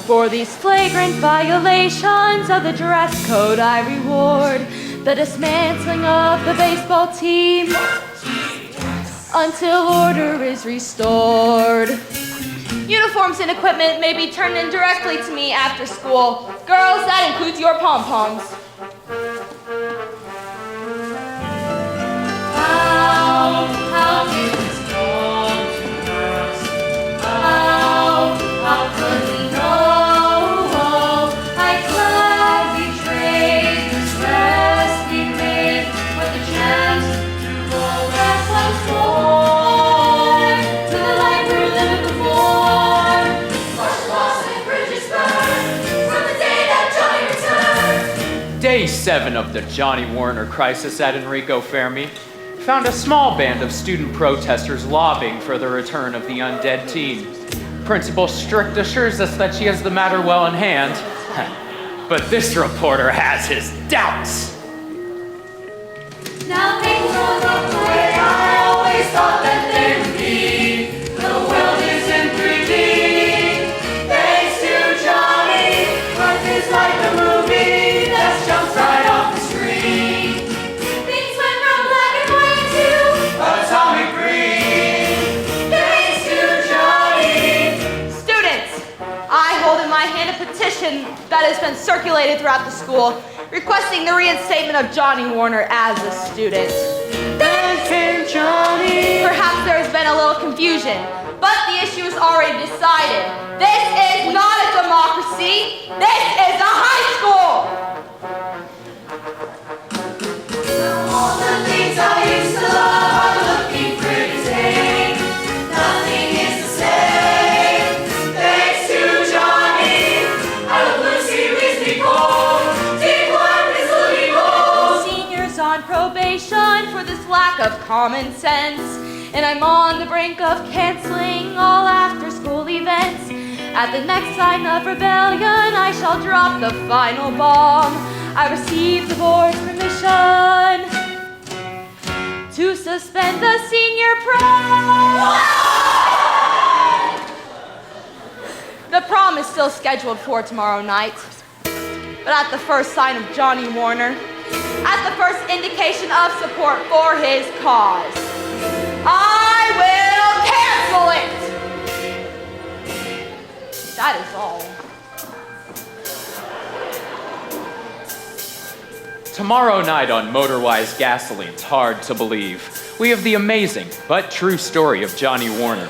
For these flagrant violations of the dress code, I reward the dismantling of the baseball team until order is restored. Uniforms and equipment may be turned in directly to me after school. Girls, that includes your pom-poms. How did this come to us? How could we know? I cloud betrayed this rest we made with the chance to go back once more to the life we were living before. Marsh lost and bridges burned from the day that Johnny returned. Day 7 of the Johnny Warner crisis at Enrico Fermi found a small band of student protesters lobbying for the return of the undead teen. Principal Strict assures us that she has the matter well in hand, but this reporter has his doubts. Now things are not the way I always thought that they would be. The world is in 3D. Thanks to Johnny, life is like a movie that jumps right off the screen. Things went from black and white to atomic green. Thanks to Johnny. Students, I hold in my hand a petition that has been circulated throughout the school requesting the reinstatement of Johnny Warner as a student. Johnny! Perhaps there has been a little confusion, but the issue is already decided. This is not a democracy. This is a high school. All the things I used to love are looking pretty tame. Nothing is the same. Thanks to Johnny, our blue series be cold. Deep life is looking gold. Seniors on probation for this lack of common sense, and I'm on the brink of canceling all after-school events. At the next sign of rebellion, I shall drop the final bomb. I received the board's permission to suspend the senior prom. The prom is still scheduled for tomorrow night, but at the first sign of Johnny Warner, at the first indication of support for his cause, I will cancel it. That is all. Tomorrow night on Motorwise Gasoline's Hard to Believe, we have the amazing but true story of Johnny Warner.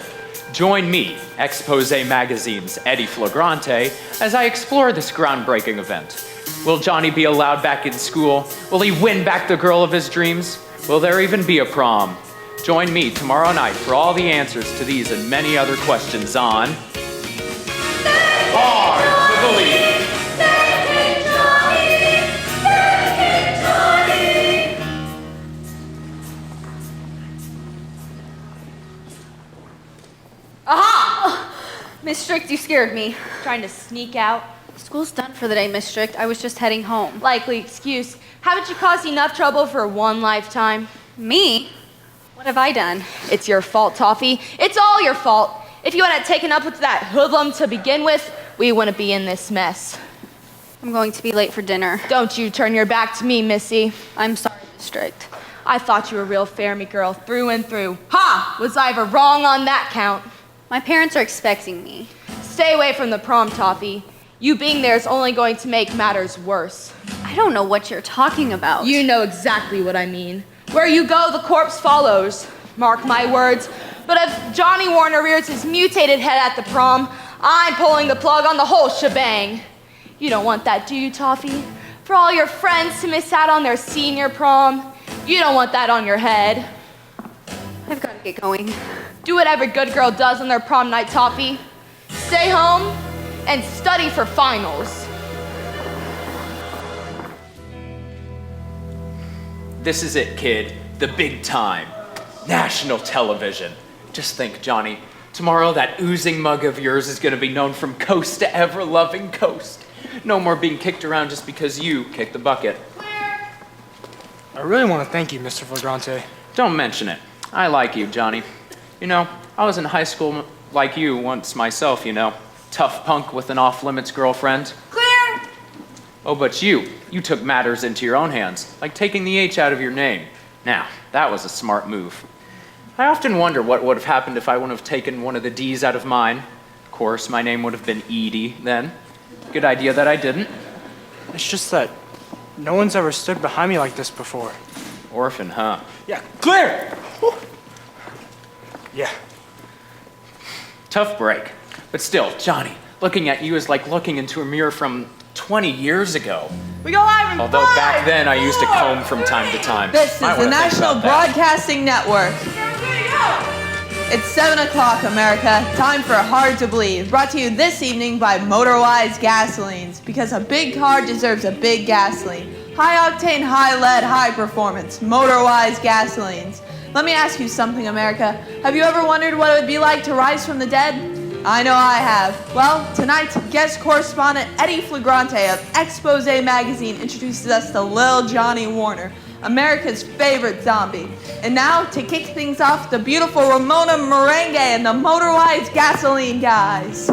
Join me, Expose Magazine's Eddie Flagrante, as I explore this groundbreaking event. Will Johnny be allowed back in school? Will he win back the girl of his dreams? Will there even be a prom? Join me tomorrow night for all the answers to these and many other questions on Hard to Believe. Aha! Miss Strict, you scared me. Trying to sneak out. School's done for the day, Miss Strict. I was just heading home. Likely excuse. Haven't you caused enough trouble for one lifetime? Me? What have I done? It's your fault, Toffee. It's all your fault. If you hadn't taken up with that hoodlum to begin with, we wouldn't be in this mess. I'm going to be late for dinner. Don't you turn your back to me, Missy. I'm sorry, Miss Strict. I thought you were a real Fermi girl through and through. Ha! Was I ever wrong on that count? My parents are expecting me. Stay away from the prom, Toffee. You being there is only going to make matters worse. I don't know what you're talking about. You know exactly what I mean. Where you go, the corpse follows. Mark my words. But if Johnny Warner rears his mutated head at the prom, I'm pulling the plug on the whole shebang. You don't want that, do you, Toffee? For all your friends to miss out on their senior prom? You don't want that on your head. I've got to get going. Do what every good girl does on their prom night, Toffee. Stay home and study for finals. This is it, kid. The big time. National television. Just think, Johnny, Tomorrow, that oozing mug of yours is going to be known from coast to ever-loving coast. No more being kicked around just because you kicked the bucket. I really want to thank you, Mr. Flagrante. Don't mention it. I like you, Johnny. You know, I was in high school like you once myself, you know. Tough punk with an off-limits girlfriend. Clear! Oh, but you took matters into your own hands, like taking the H out of your name. Now, that was a smart move. I often wonder what would have happened if I wouldn't have taken one of the D's out of mine. Of course, my name would have been Edie then. Good idea that I didn't. It's just that no one's ever stood behind me like this before. Orphan, huh? Yeah, clear! Whew. Yeah. Tough break. But still, Johnny, looking at you is like looking into a mirror from 20 years ago. We go live in Although 5, back then I used to comb from time to time. This is Might the wanna think National about that. Broadcasting Network. It's 7 o'clock, America. Time for Hard to Believe. Brought to you this evening by Motorwise Gasolines. Because a big car deserves a big gasoline. High octane, high lead, high performance. Motorwise Gasolines. Let me ask you something, America. Have you ever wondered what it would be like to rise from the dead? I know I have. Well, tonight, guest correspondent Eddie Flagrante of Expose Magazine introduces us to Lil Johnny Warner, America's favorite zombie. And now, to kick things off, the beautiful Ramona Merengue and the Motorwise Gasoline guys.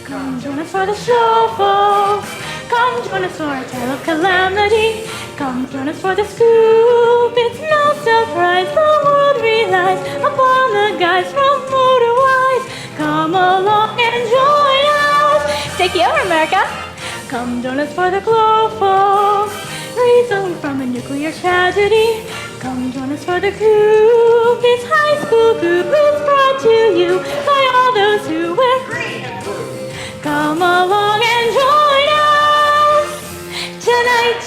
Come join us for the show, folks. Come join us for a tale of calamity. Come join us for the scoop. It's no surprise the world relies upon the guys from Motorwise. Come along and join us. Take you over, America. Come join us for the glow, folks. Reason from a nuclear tragedy. Come join us for the coup. This high school coup is brought to you by all those who wear green and blue. Come along and join us tonight.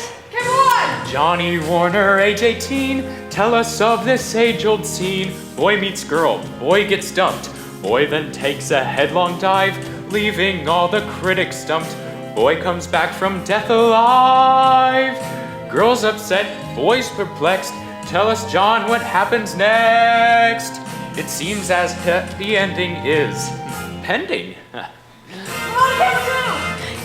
Johnny Warner, age 18, tell us of this age-old scene. Boy meets girl, boy gets dumped. Boy then takes a headlong dive, leaving all the critics stumped. Boy comes back from death alive. Girl's upset, boy's perplexed. Tell us, John, what happens next? It seems as the ending is pending.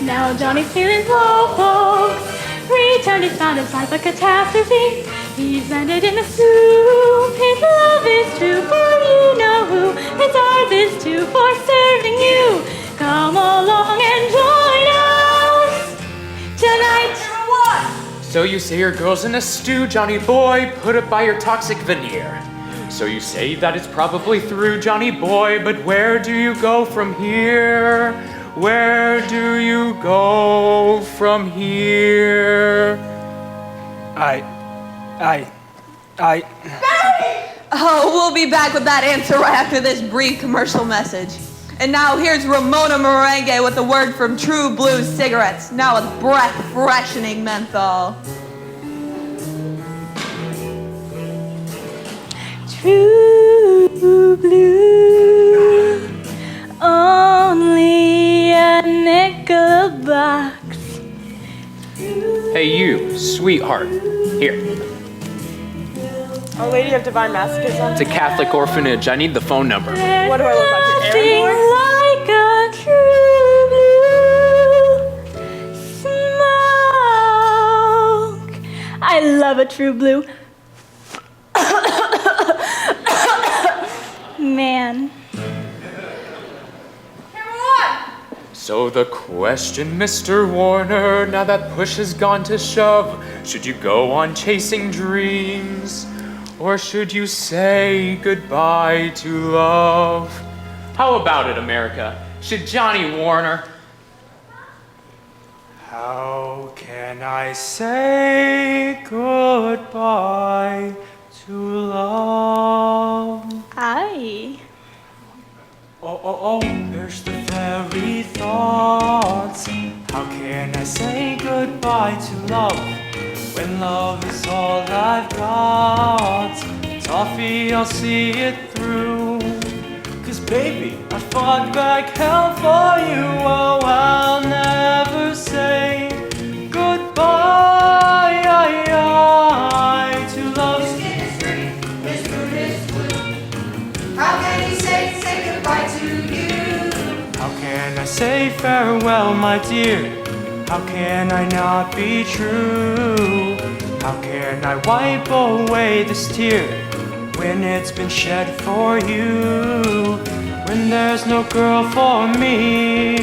Now Johnny's feeling low, folks. Returned is found his life a catastrophe. He's landed in the soup. His love is true for you know who. His ours is too for serving you. Come along and join us tonight. So you say your girl's in a stew, Johnny boy, put it by your toxic veneer. So you say that it's probably through, Johnny boy, but where do you go from here? Where do you go from here? Oh, we'll be back with that answer right after this brief commercial message. And now here's Ramona Merengue with a word from True Blue Cigarettes, now with breath-freshening menthol. True blue, only a nickel a box. Hey you, sweetheart, here. Our Lady of Divine Masochism. It's a Catholic orphanage, I need the phone number. What do I look like, an Nothing Aaron like a true blue smoke. I love a true blue. Man. So the question, Mr. Warner, now that push has gone to shove, should you go on chasing dreams? Or should you say goodbye to love? How about it, America? Should Johnny Warner... How can I say goodbye to love? Aye. Oh, there's the very thoughts. How can I say goodbye to love when love is all I've got? Toffee, I'll see it through. 'Cause baby, I fought back hell for you. Oh, I'll never say farewell, my dear. How can I not be true? How can I wipe away this tear when it's been shed for you? When there's no girl for me,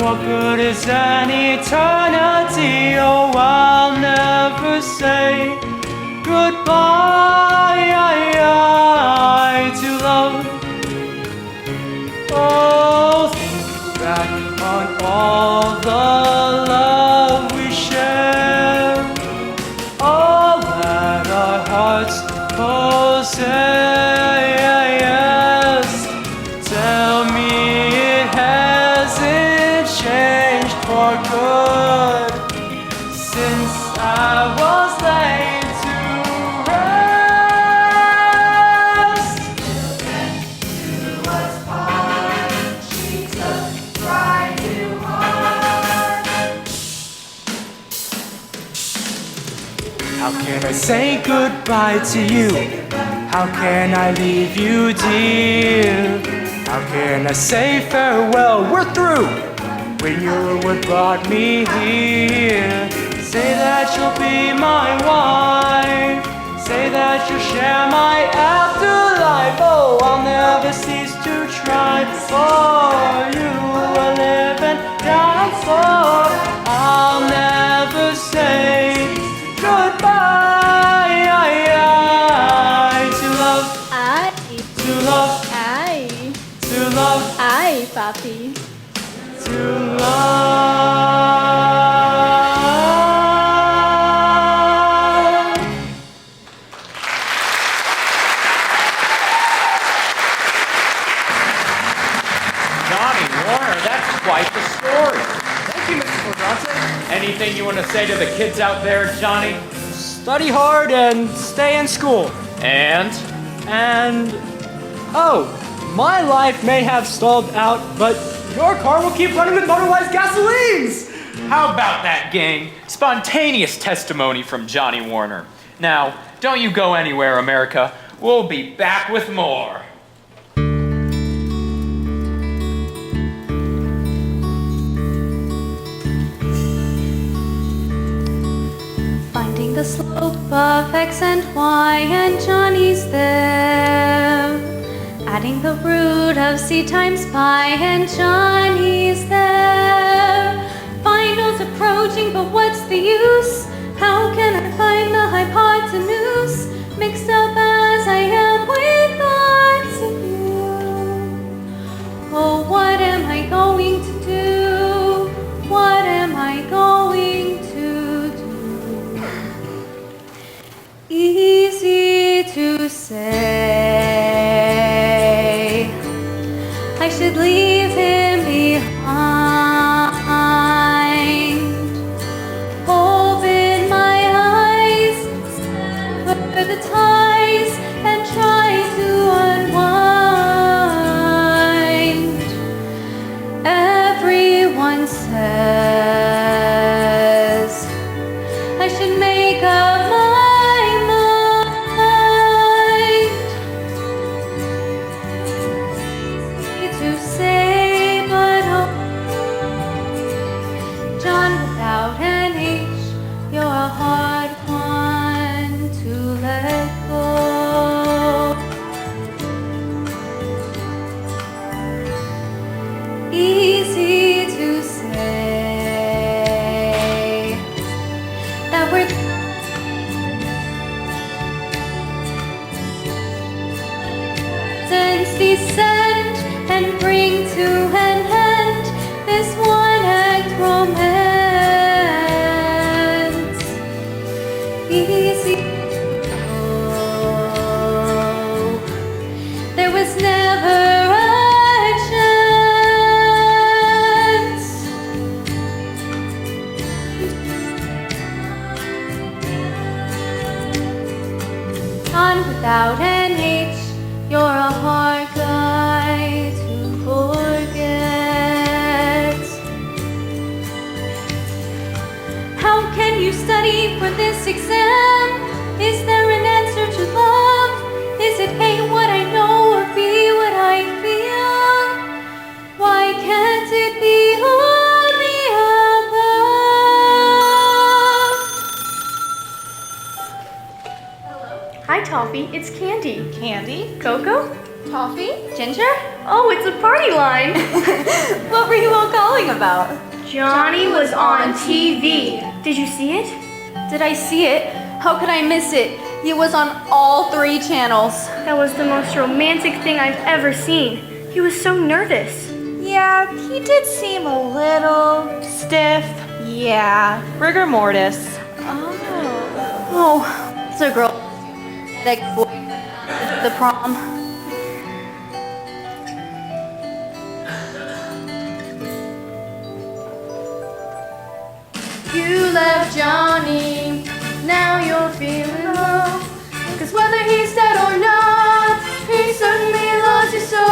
what good is an eternity? Oh, I'll never say goodbye to love. Oh, think back on all the love we share, all that our hearts possess. Tell me it hasn't changed for good since I was laid to rest. Do what's part, she took right to heart. How can I say goodbye to you? How can I leave you, dear? How can I say farewell? We're through. When you were what brought me here, say that you'll be my wife. Say that you'll share my afterlife. Oh, I'll never cease to try for you. I live and die for. I'll never say goodbye to love. To love. To love. Ay, papi. To love. Johnny Warner, that's quite the story. Thank you, Mr. Florante. Anything you want to say to the kids out there, Johnny? Study hard and stay in school. And oh, my life may have stalled out, but your car will keep running with Motorwise gasolines! how about that, gang? Spontaneous testimony from Johnny Warner. Now, don't you go anywhere, America. We'll be back with more. Finding the slope of X and Y, and Johnny's there. Adding the root of C times pi, and Johnny's there. Finals approaching, but what's the use? How can I find the hypotenuse? Mixed up as I am with thoughts of you. Oh, what am I going to do? What am I going to do? Easy to say, I should leave him behind. Open my eyes, sever the ties, and try to unwind. Everyone says I should make up my mind. Easy to say, but oh, John without an H, you're a hard one to let go. Easy to say that we're descend and bring to an end this one-act romance. Easy to go. There was never a chance. On without an H, you're a hard guy to forget. How can you study for this exam? Is there an answer to love? Is it A, what I know, or B, what I feel? Why can't it be Toffee. It's candy. Candy? Cocoa? Toffee? Ginger? Oh, it's a party line. What were you all calling about? Johnny was on TV. Did you see it? Did I see it? How could I miss it? It was on all 3 channels. That was the most romantic thing I've ever seen. He was so nervous. Yeah, he did seem a little... Stiff. Yeah. Rigor mortis. Oh, it's a girl. That boy at the prom. You left Johnny, now you're feeling low. 'Cause whether he's dead or not, he certainly loves you so.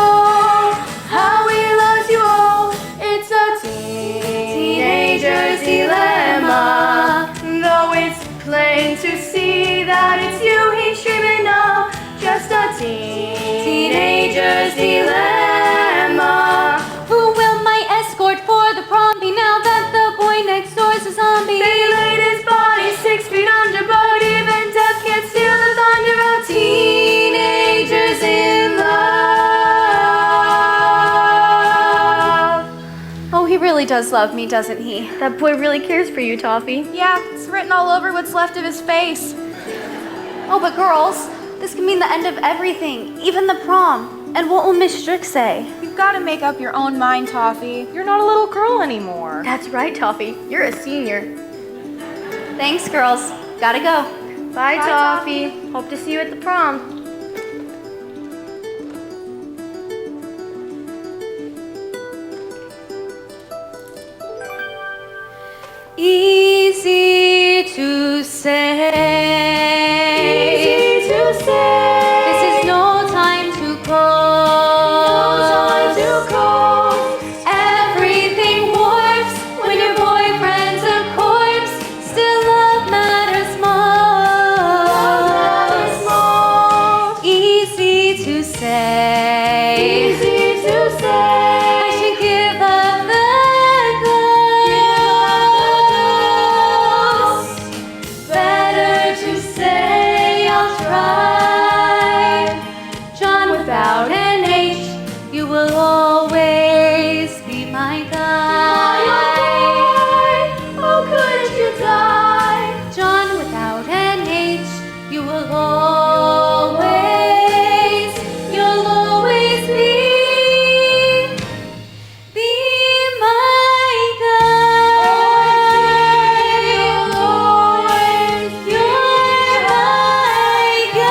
How he loves you all, it's a teenager's dilemma. Though it's plain to see that it's you he's dreaming of, just a teenager's dilemma. Who will my escort for the prom be now that the boy next door's a zombie? They laid his body 6 feet under, but even death can't steal the thunder of teenagers in love. Oh, he really does love me, doesn't he? That boy really cares for you, Toffee. Yeah, it's written all over what's left of his face. Oh, but girls, this can mean the end of everything, even the prom. And what will Miss Strick say? You've got to make up your own mind, Toffee. You're not a little girl anymore. That's right, Toffee. You're a senior. Thanks, girls. Gotta go. Bye, Toffee. Hope to see you at the prom. Easy to say. Easy to say. This is no time to cope. Everything warps when your boyfriend's a corpse. Still love matters most. Easy to say. Easy to say. I should give up the ghost. Better to say I'll try. John without an H, you will always be my guy. Oh, couldn't you die? John without an H, you will always, you'll always be my guy. You'll always, you're my guy.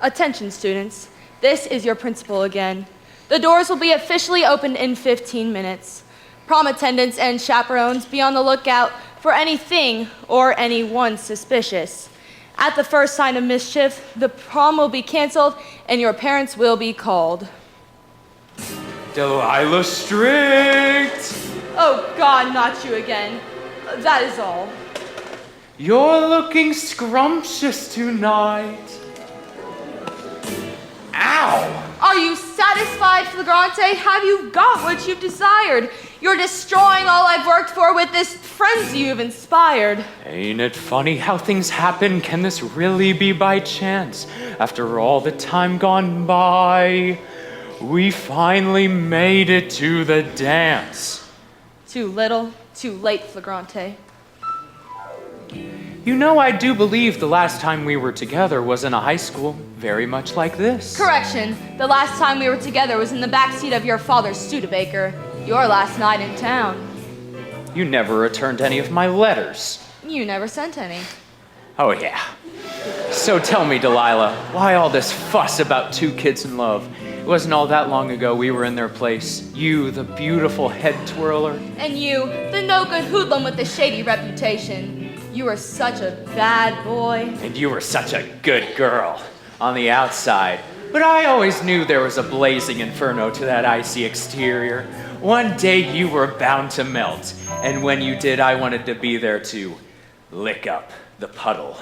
Attention, students. This is your principal again. The doors will be officially opened in 15 minutes. Prom attendants and chaperones be on the lookout for anything or anyone suspicious. At the first sign of mischief, the prom will be canceled and your parents will be called. Delilah Strict! Oh God, not you again. That is all. You're looking scrumptious tonight. Ow! Are you satisfied, Flagrante? Have you got what you've desired? You're destroying all I've worked for with this frenzy you've inspired. Ain't it funny how things happen? Can this really be by chance? After all the time gone by, we finally made it to the dance. Too little, too late, Flagrante. You know, I do believe the last time we were together was in a high school very much like this. Correction. The last time we were together was in the backseat of your father's Studebaker. Your last night in town. You never returned any of my letters. You never sent any. Oh, yeah. So tell me, Delilah, why all this fuss about 2 kids in love? It wasn't all that long ago we were in their place. You, the beautiful head twirler. And you, the no-good hoodlum with the shady reputation. You were such a bad boy. And you were such a good girl on the outside. But I always knew there was a blazing inferno to that icy exterior. One day you were bound to melt. And when you did, I wanted to be there to lick up the puddle.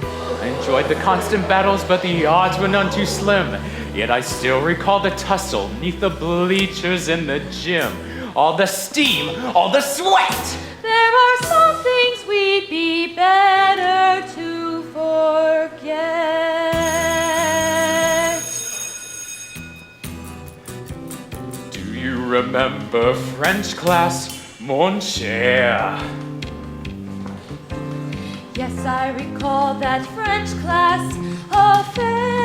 I enjoyed the constant battles, but the odds were none too slim. Yet I still recall the tussle 'neath the bleachers in the gym. All the steam, all the sweat. There are some things we'd be better to forget. Do you remember French class, mon cher? Yes, I recall that French class affair.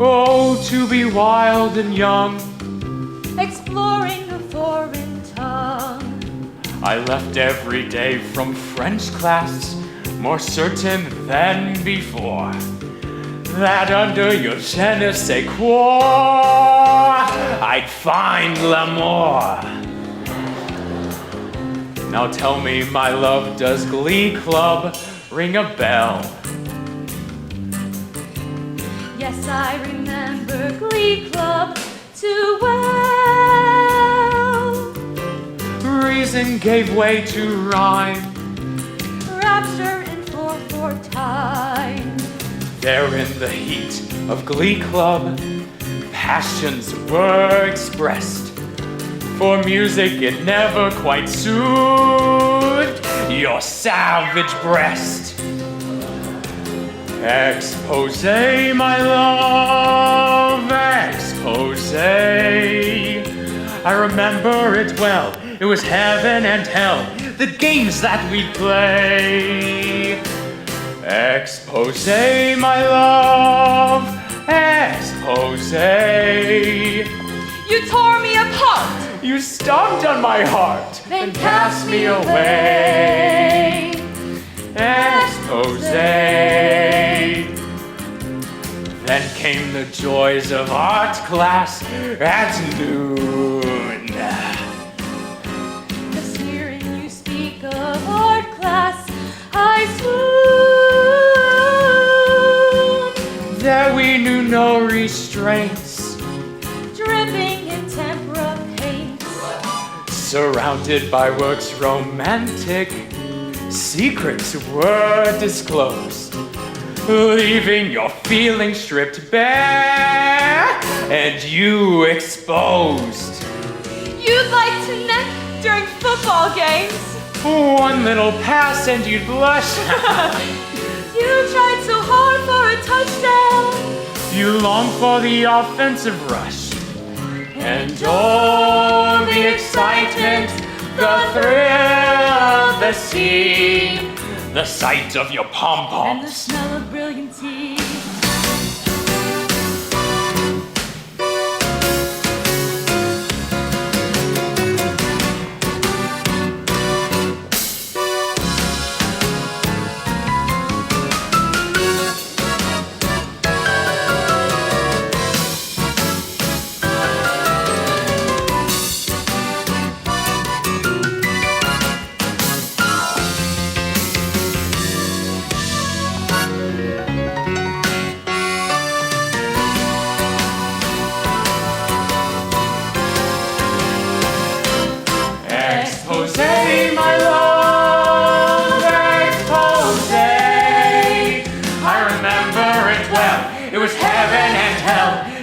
Oh, to be wild and young, Exploring a foreign tongue. I left every day from French class more certain than before that under your je ne sais quoi I'd find l'amour. Now tell me, my love, does Glee Club ring a bell? Yes, I remember Glee Club too well. Reason gave way to rhyme. Rapture in 4/4 time. There in the heat of Glee Club, passions were expressed. For music it never quite soothed your savage breast. Expose, my love, expose. I remember it well. It was heaven and hell, the games that we'd play. Expose, my love, expose. You tore me apart. You stomped on my heart, Then cast me away. Expose. Then came the joys of art class at noon. Just hearing you speak of art class, I swoon. There we knew no restraints, Dripping in tempera paints. surrounded by works romantic. Secrets were disclosed, leaving your feelings stripped bare and you exposed. You'd like to neck during football games. One little pass and you'd blush. You tried so hard for a touchdown. You long for the offensive rush. And oh, the excitement, the thrill, the scene, the sight of your And the pom-poms. smell of brilliancy.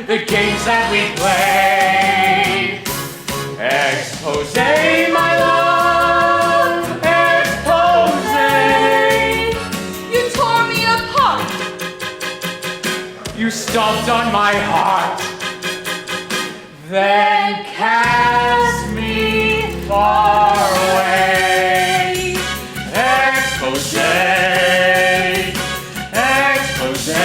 The games that we play. Expose, my love, expose. You tore me apart. You stomped on my heart, then cast me far away. Expose, expose.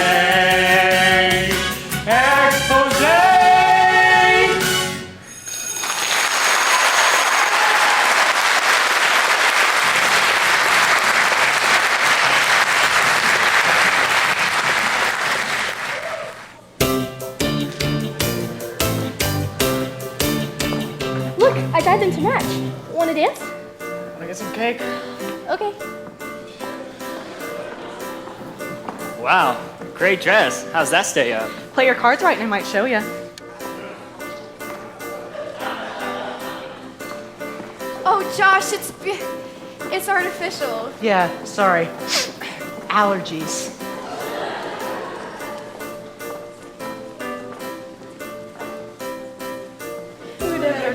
Look, I dyed them to match. Wanna dance? Wanna get some cake? Okay. Wow, great dress. How's that stay up? Play your cards right and I might show you. Oh, Josh, it's artificial. Yeah, sorry. Allergies.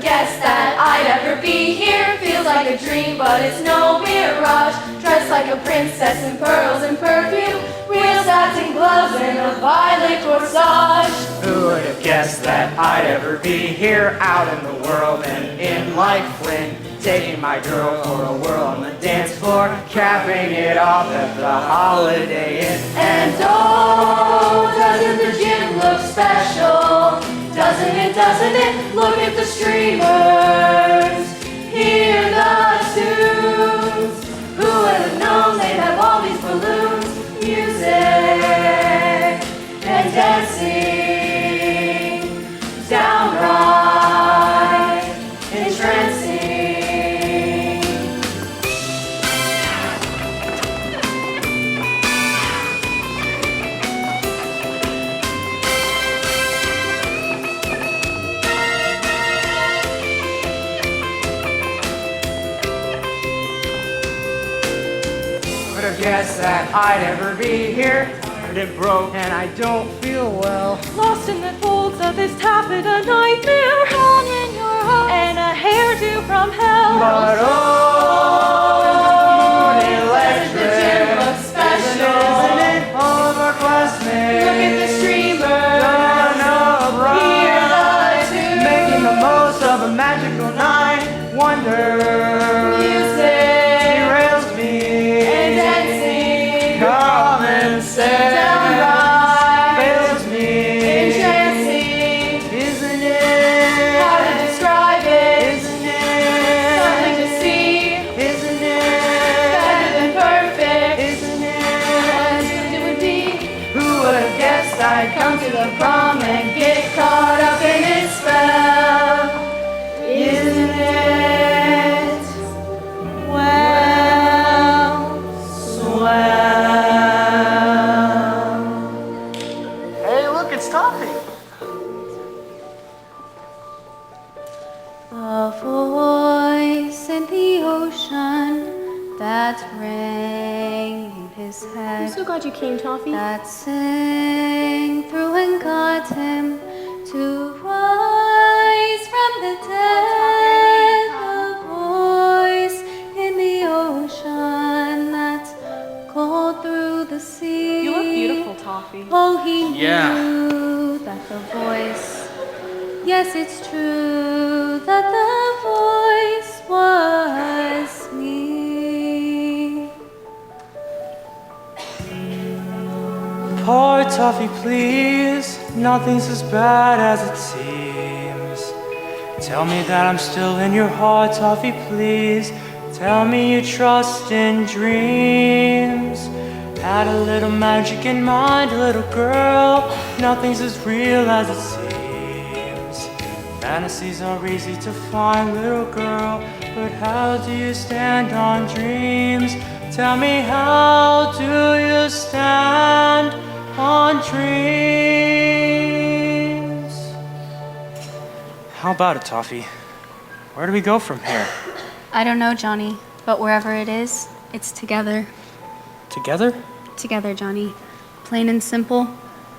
guessed that I'd ever be here. Feels like a dream, but it's no mirage. Dressed like a princess in pearls and perfume, real satin gloves and a violet corsage. Who would have guessed that I'd ever be here out in the world and in like Flynn, taking my girl for a whirl on the dance floor, capping it off at the Holiday Inn. And oh, doesn't the gym look special? Doesn't it? Look at the streamers, hear the tunes. Who would have known they'd have all these balloons, music and dancing, downright entrancing. Guess that I'd ever be here, but it broke and I don't feel well. Lost in the folds of this taffeta nightmare, hung in your heart, and a hairdo from hell. But oh, electric, the gym looks special, isn't it? All of our classmates, look at the streamers, hear the tunes, making the most of a magical night. Wonder, music derails me, and dancing, common sense downright fails me. entrancing. Isn't it? How to describe it? Isn't it? Something to see, Isn't it? better than perfect. Isn't it? What it would be. Who would have guessed I'd come to the prom and get caught up in its spell. Isn't it? Well, swell. Hey, look, it's Toffee. A voice in the ocean that rang in his head. I'm so glad you came, Toffee. That sang through and got him to rise from the dead. A voice in the ocean that called through the sea. You look beautiful, Toffee. Oh, he Yeah. knew that the voice, yes, it's true, that the voice was me. Pour Toffee, please. Nothing's as bad as it seems. Tell me that I'm still in your heart, Toffee, please. Tell me you trust in dreams. Had a little magic in mind, little girl. Nothing's as real as it seems. Fantasies are easy to find, little girl. But how do you stand on dreams? Tell me, how do you stand on dreams? How about it, Toffee? Where do we go from here? I don't know, Johnny, but wherever it is, it's together. Together? Together, Johnny. Plain and simple,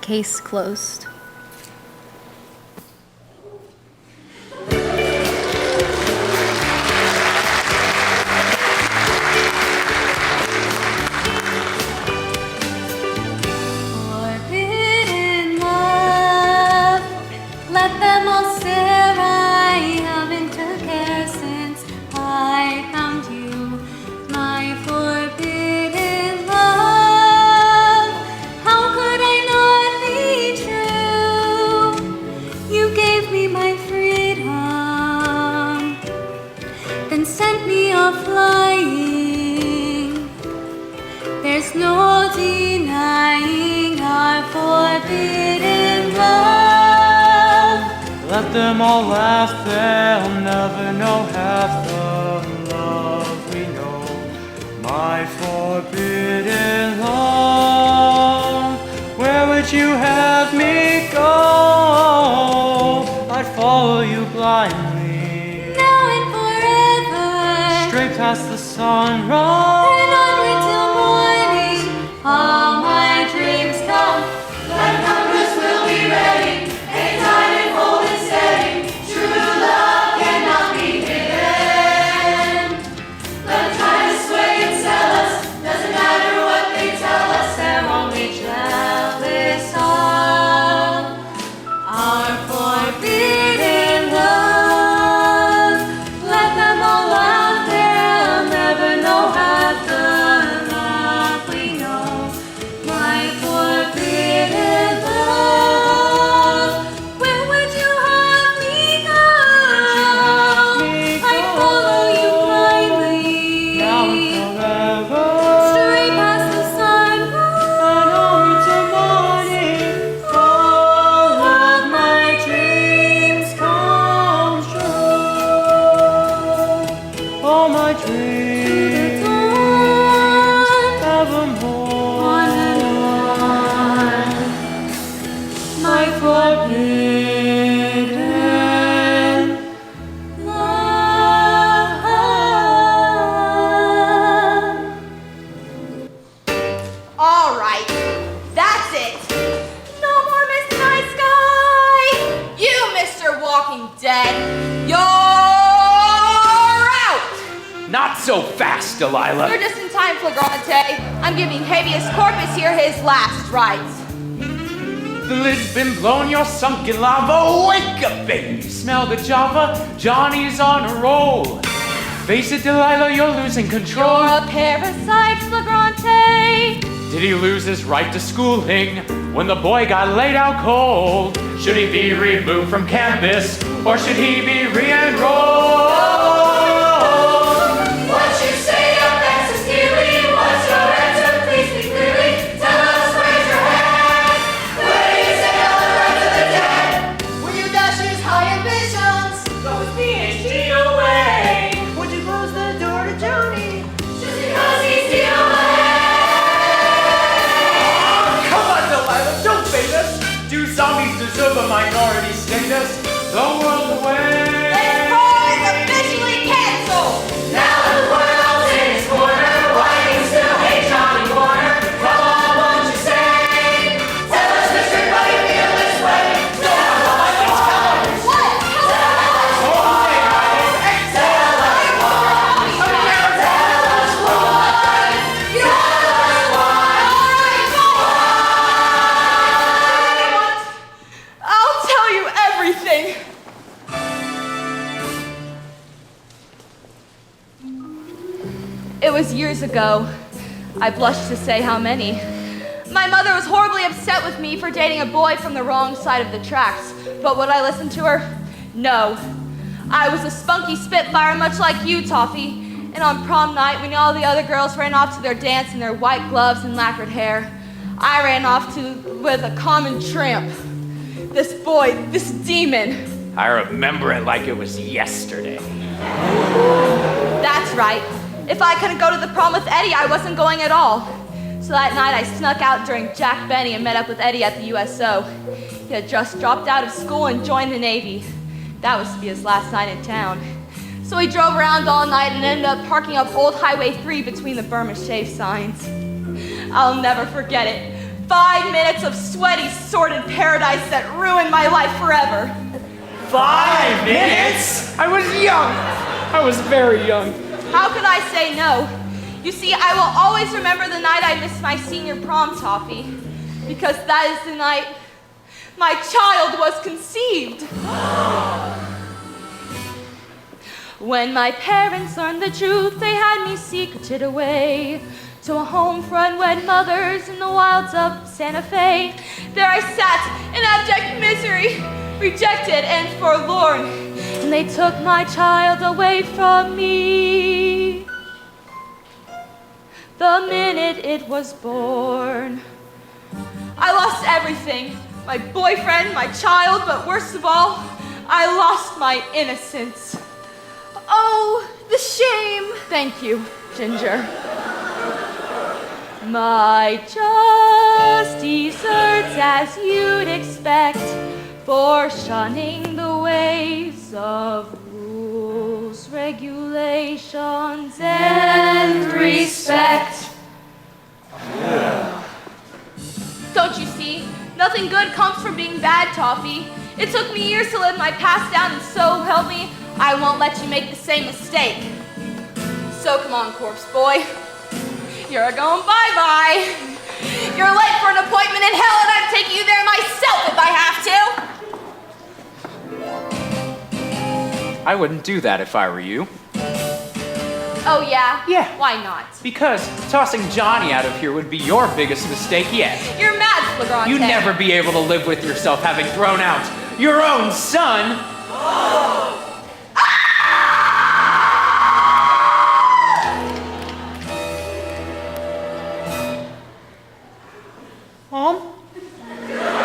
case closed. Forbidden love, let them all stare. I haven't took care since I found you, my forbidden love. How could I not be true? You gave me my freedom, then sent me off flying. There's no denying our forbidden love. Let them all laugh, they'll never know half the love we know. My forbidden love, where would you have me go? I'd follow you blindly, Now and forever, straight past the sunrise. and onward till morning, all my dreams come. The numbers will be ready, anytime and hold and steady. True love cannot Not so fast, Delilah. You're just in time, Flagrante. I'm giving habeas corpus here his last rites. The lid's been blown, you're sunk in lava. Wake up, baby. Smell the Java. Johnny's on a roll. Face it, Delilah, you're losing control. You're a parasite, Flagrante. Did he lose his right to schooling when the boy got laid out cold? Should he be removed from campus or should he be re-enrolled? What you say up that's a theory. What's your answer? Please speak clearly. Tell us where's your head. Where do you sail the rest of the dead? Will you dash his high ambitions? Go his PhD away. Would you close the door to Johnny? Just because he's the away. Come on, Delilah, don't fade us. Do zombies deserve a minority status? The world away. This prom is officially canceled. Now the world's in his corner. Why do you still hate Johnny Warner? Come on, won't you say? Tell us, Mr. Why you feel this way? Tell us. What? I'll tell you everything. It was years ago. I blush to say how many. My mother was horribly upset with me for dating a boy from the wrong side of the tracks. But would I listen to her? No. I was a spunky spitfire, much like you, Toffee. And on prom night, when all the other girls ran off to their dance in their white gloves and lacquered hair, I ran off with a common tramp. This boy, this demon. I remember it like it was yesterday. That's right. If I couldn't go to the prom with Eddie, I wasn't going at all. So that night I snuck out during Jack Benny and met up with Eddie at the USO. He had just dropped out of school and joined the Navy. That was to be his last night in town. So we drove around all night and ended up parking up Old Highway 3 between the Burma Shave signs. I'll never forget it. 5 minutes of sweaty, sordid paradise that ruined my life forever. 5 minutes? I was young. I was very young. How could I say no? You see, I will always remember the night I missed my senior prom, Toffee, because that is the night my child was conceived. When my parents learned the truth, they had me secreted away to a home for unwed mothers in the wilds of Santa Fe. There I sat in abject misery, rejected and forlorn, and they took my child away from me the minute it was born. I lost everything, my boyfriend, my child, but worst of all, I lost my innocence. Oh, the shame. Thank you, Ginger. My just deserts as you'd expect for shunning the ways of rules, regulations, and respect. Don't you see? Nothing good comes from being bad, Toffee. It took me years to live my past down, and so help me, I won't let you make the same mistake. So come on, corpse boy. You're going bye-bye. You're late for an appointment in hell, and I'm taking you there myself if I have to. I wouldn't do that if I were you. Oh, yeah? Yeah. Why not? Because tossing Johnny out of here would be your biggest mistake yet. You're mad, Flagrante. You'd never be able to live with yourself having thrown out your own son. Mom?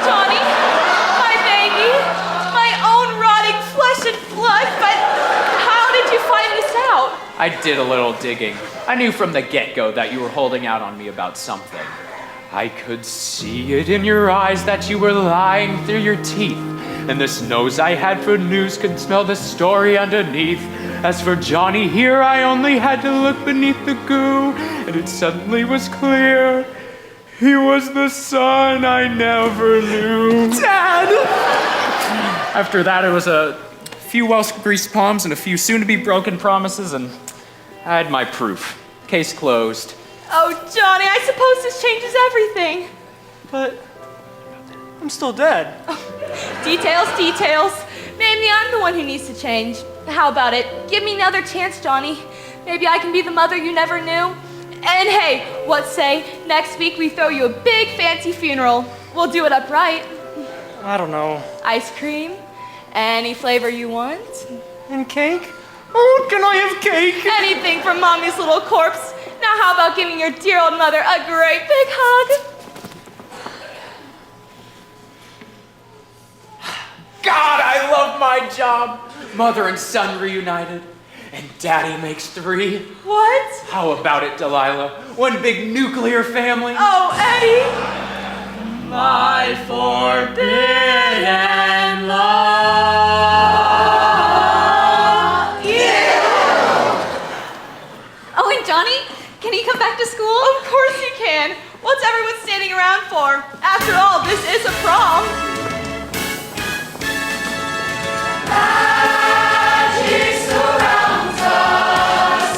Johnny, my baby, my own rotting flesh and blood, but how did you find this out? I did a little digging. I knew from the get-go that you were holding out on me about something. I could see it in your eyes that you were lying through your teeth. And this nose I had for news could smell the story underneath. As for Johnny here, I only had to look beneath the goo, and it suddenly was clear. He was the son I never knew. Dad! After that, it was a few well-greased palms and a few soon-to-be broken promises, and I had my proof. Case closed. Oh, Johnny, I suppose this changes everything. But I'm still dead. Details. Maybe I'm the one who needs to change. How about it? Give me another chance, Johnny. Maybe I can be the mother you never knew. And hey, what say next week we throw you a big fancy funeral? We'll do it up right. I don't know. Ice cream? Any flavor you want? And cake? Oh, can I have cake? Anything from Mommy's little corpse. Now how about giving your dear old mother a great big hug? God, I love my job. Mother and son reunited. And Daddy makes 3. What? How about it, Delilah? One big nuclear family. Oh, Eddie! My forbidden love. Oh, and Johnny, can he come back to school? Of course he can. What's everyone standing around for? After all, this is a prom. Magic surrounds us.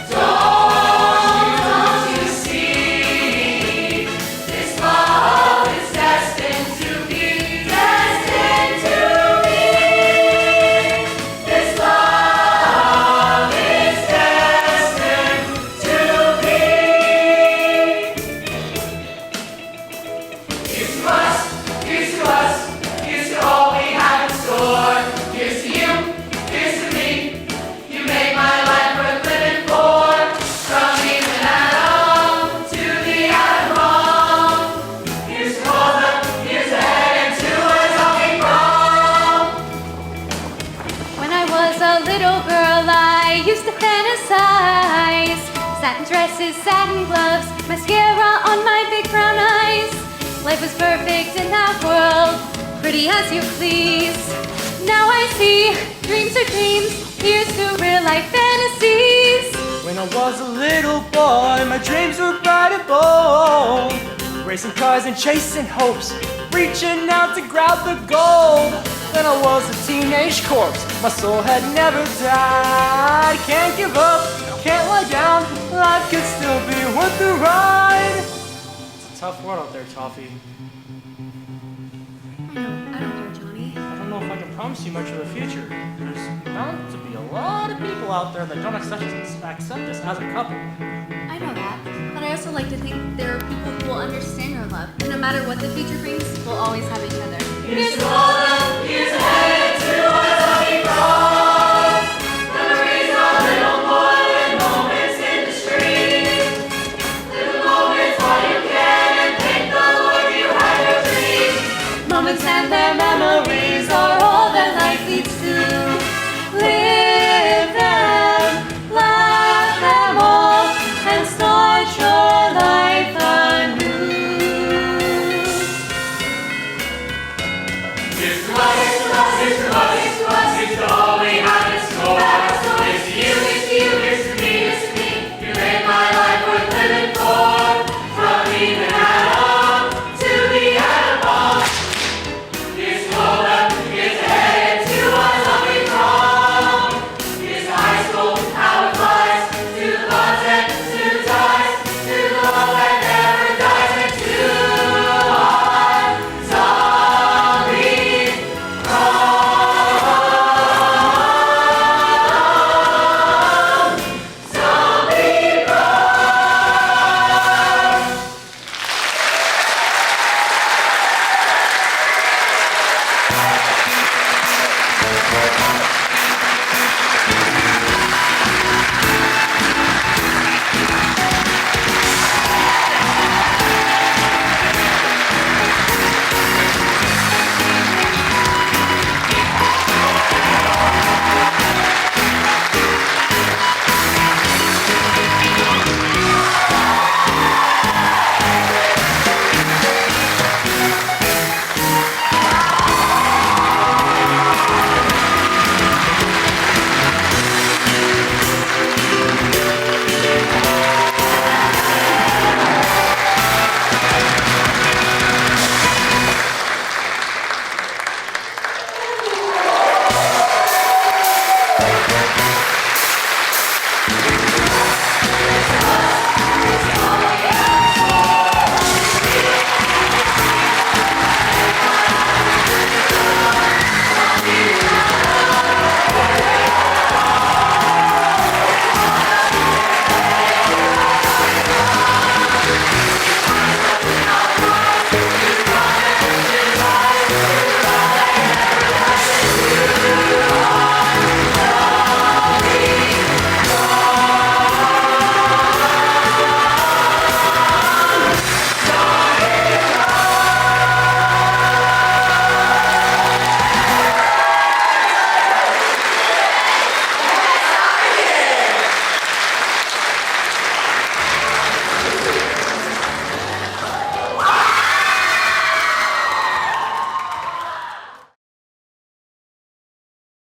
Don't you see? This love is destined to be. This love is destined to be. Here's to us, here's to us, here's to all we have in store. Here's to you, here's to me. You make my life worth living for. From even atom to the atom bomb. Here's to all the years ahead and to where talking from. When I was a little girl, I used to fantasize. Satin dresses, satin gloves, mascara on my big brown eyes. Life was perfect in that world, pretty as you please. Now I see, dreams are dreams, here's to real life fantasies. When I was a little boy, my dreams were bright and bold. Racing cars and chasing hopes, reaching out to grab the gold. Then I was a teenage corpse, my soul had never died. Can't give up, can't lie down, life could still be worth the ride. It's a tough world out there, Toffee. I don't care, Johnny. I don't know if I can promise you much of the future. There's bound to be a lot of people out there that don't accept us as a couple. I know that, but I also like to think there are people who will understand our love. And no matter what the future brings, we'll always have each other. Here's to all the years ahead.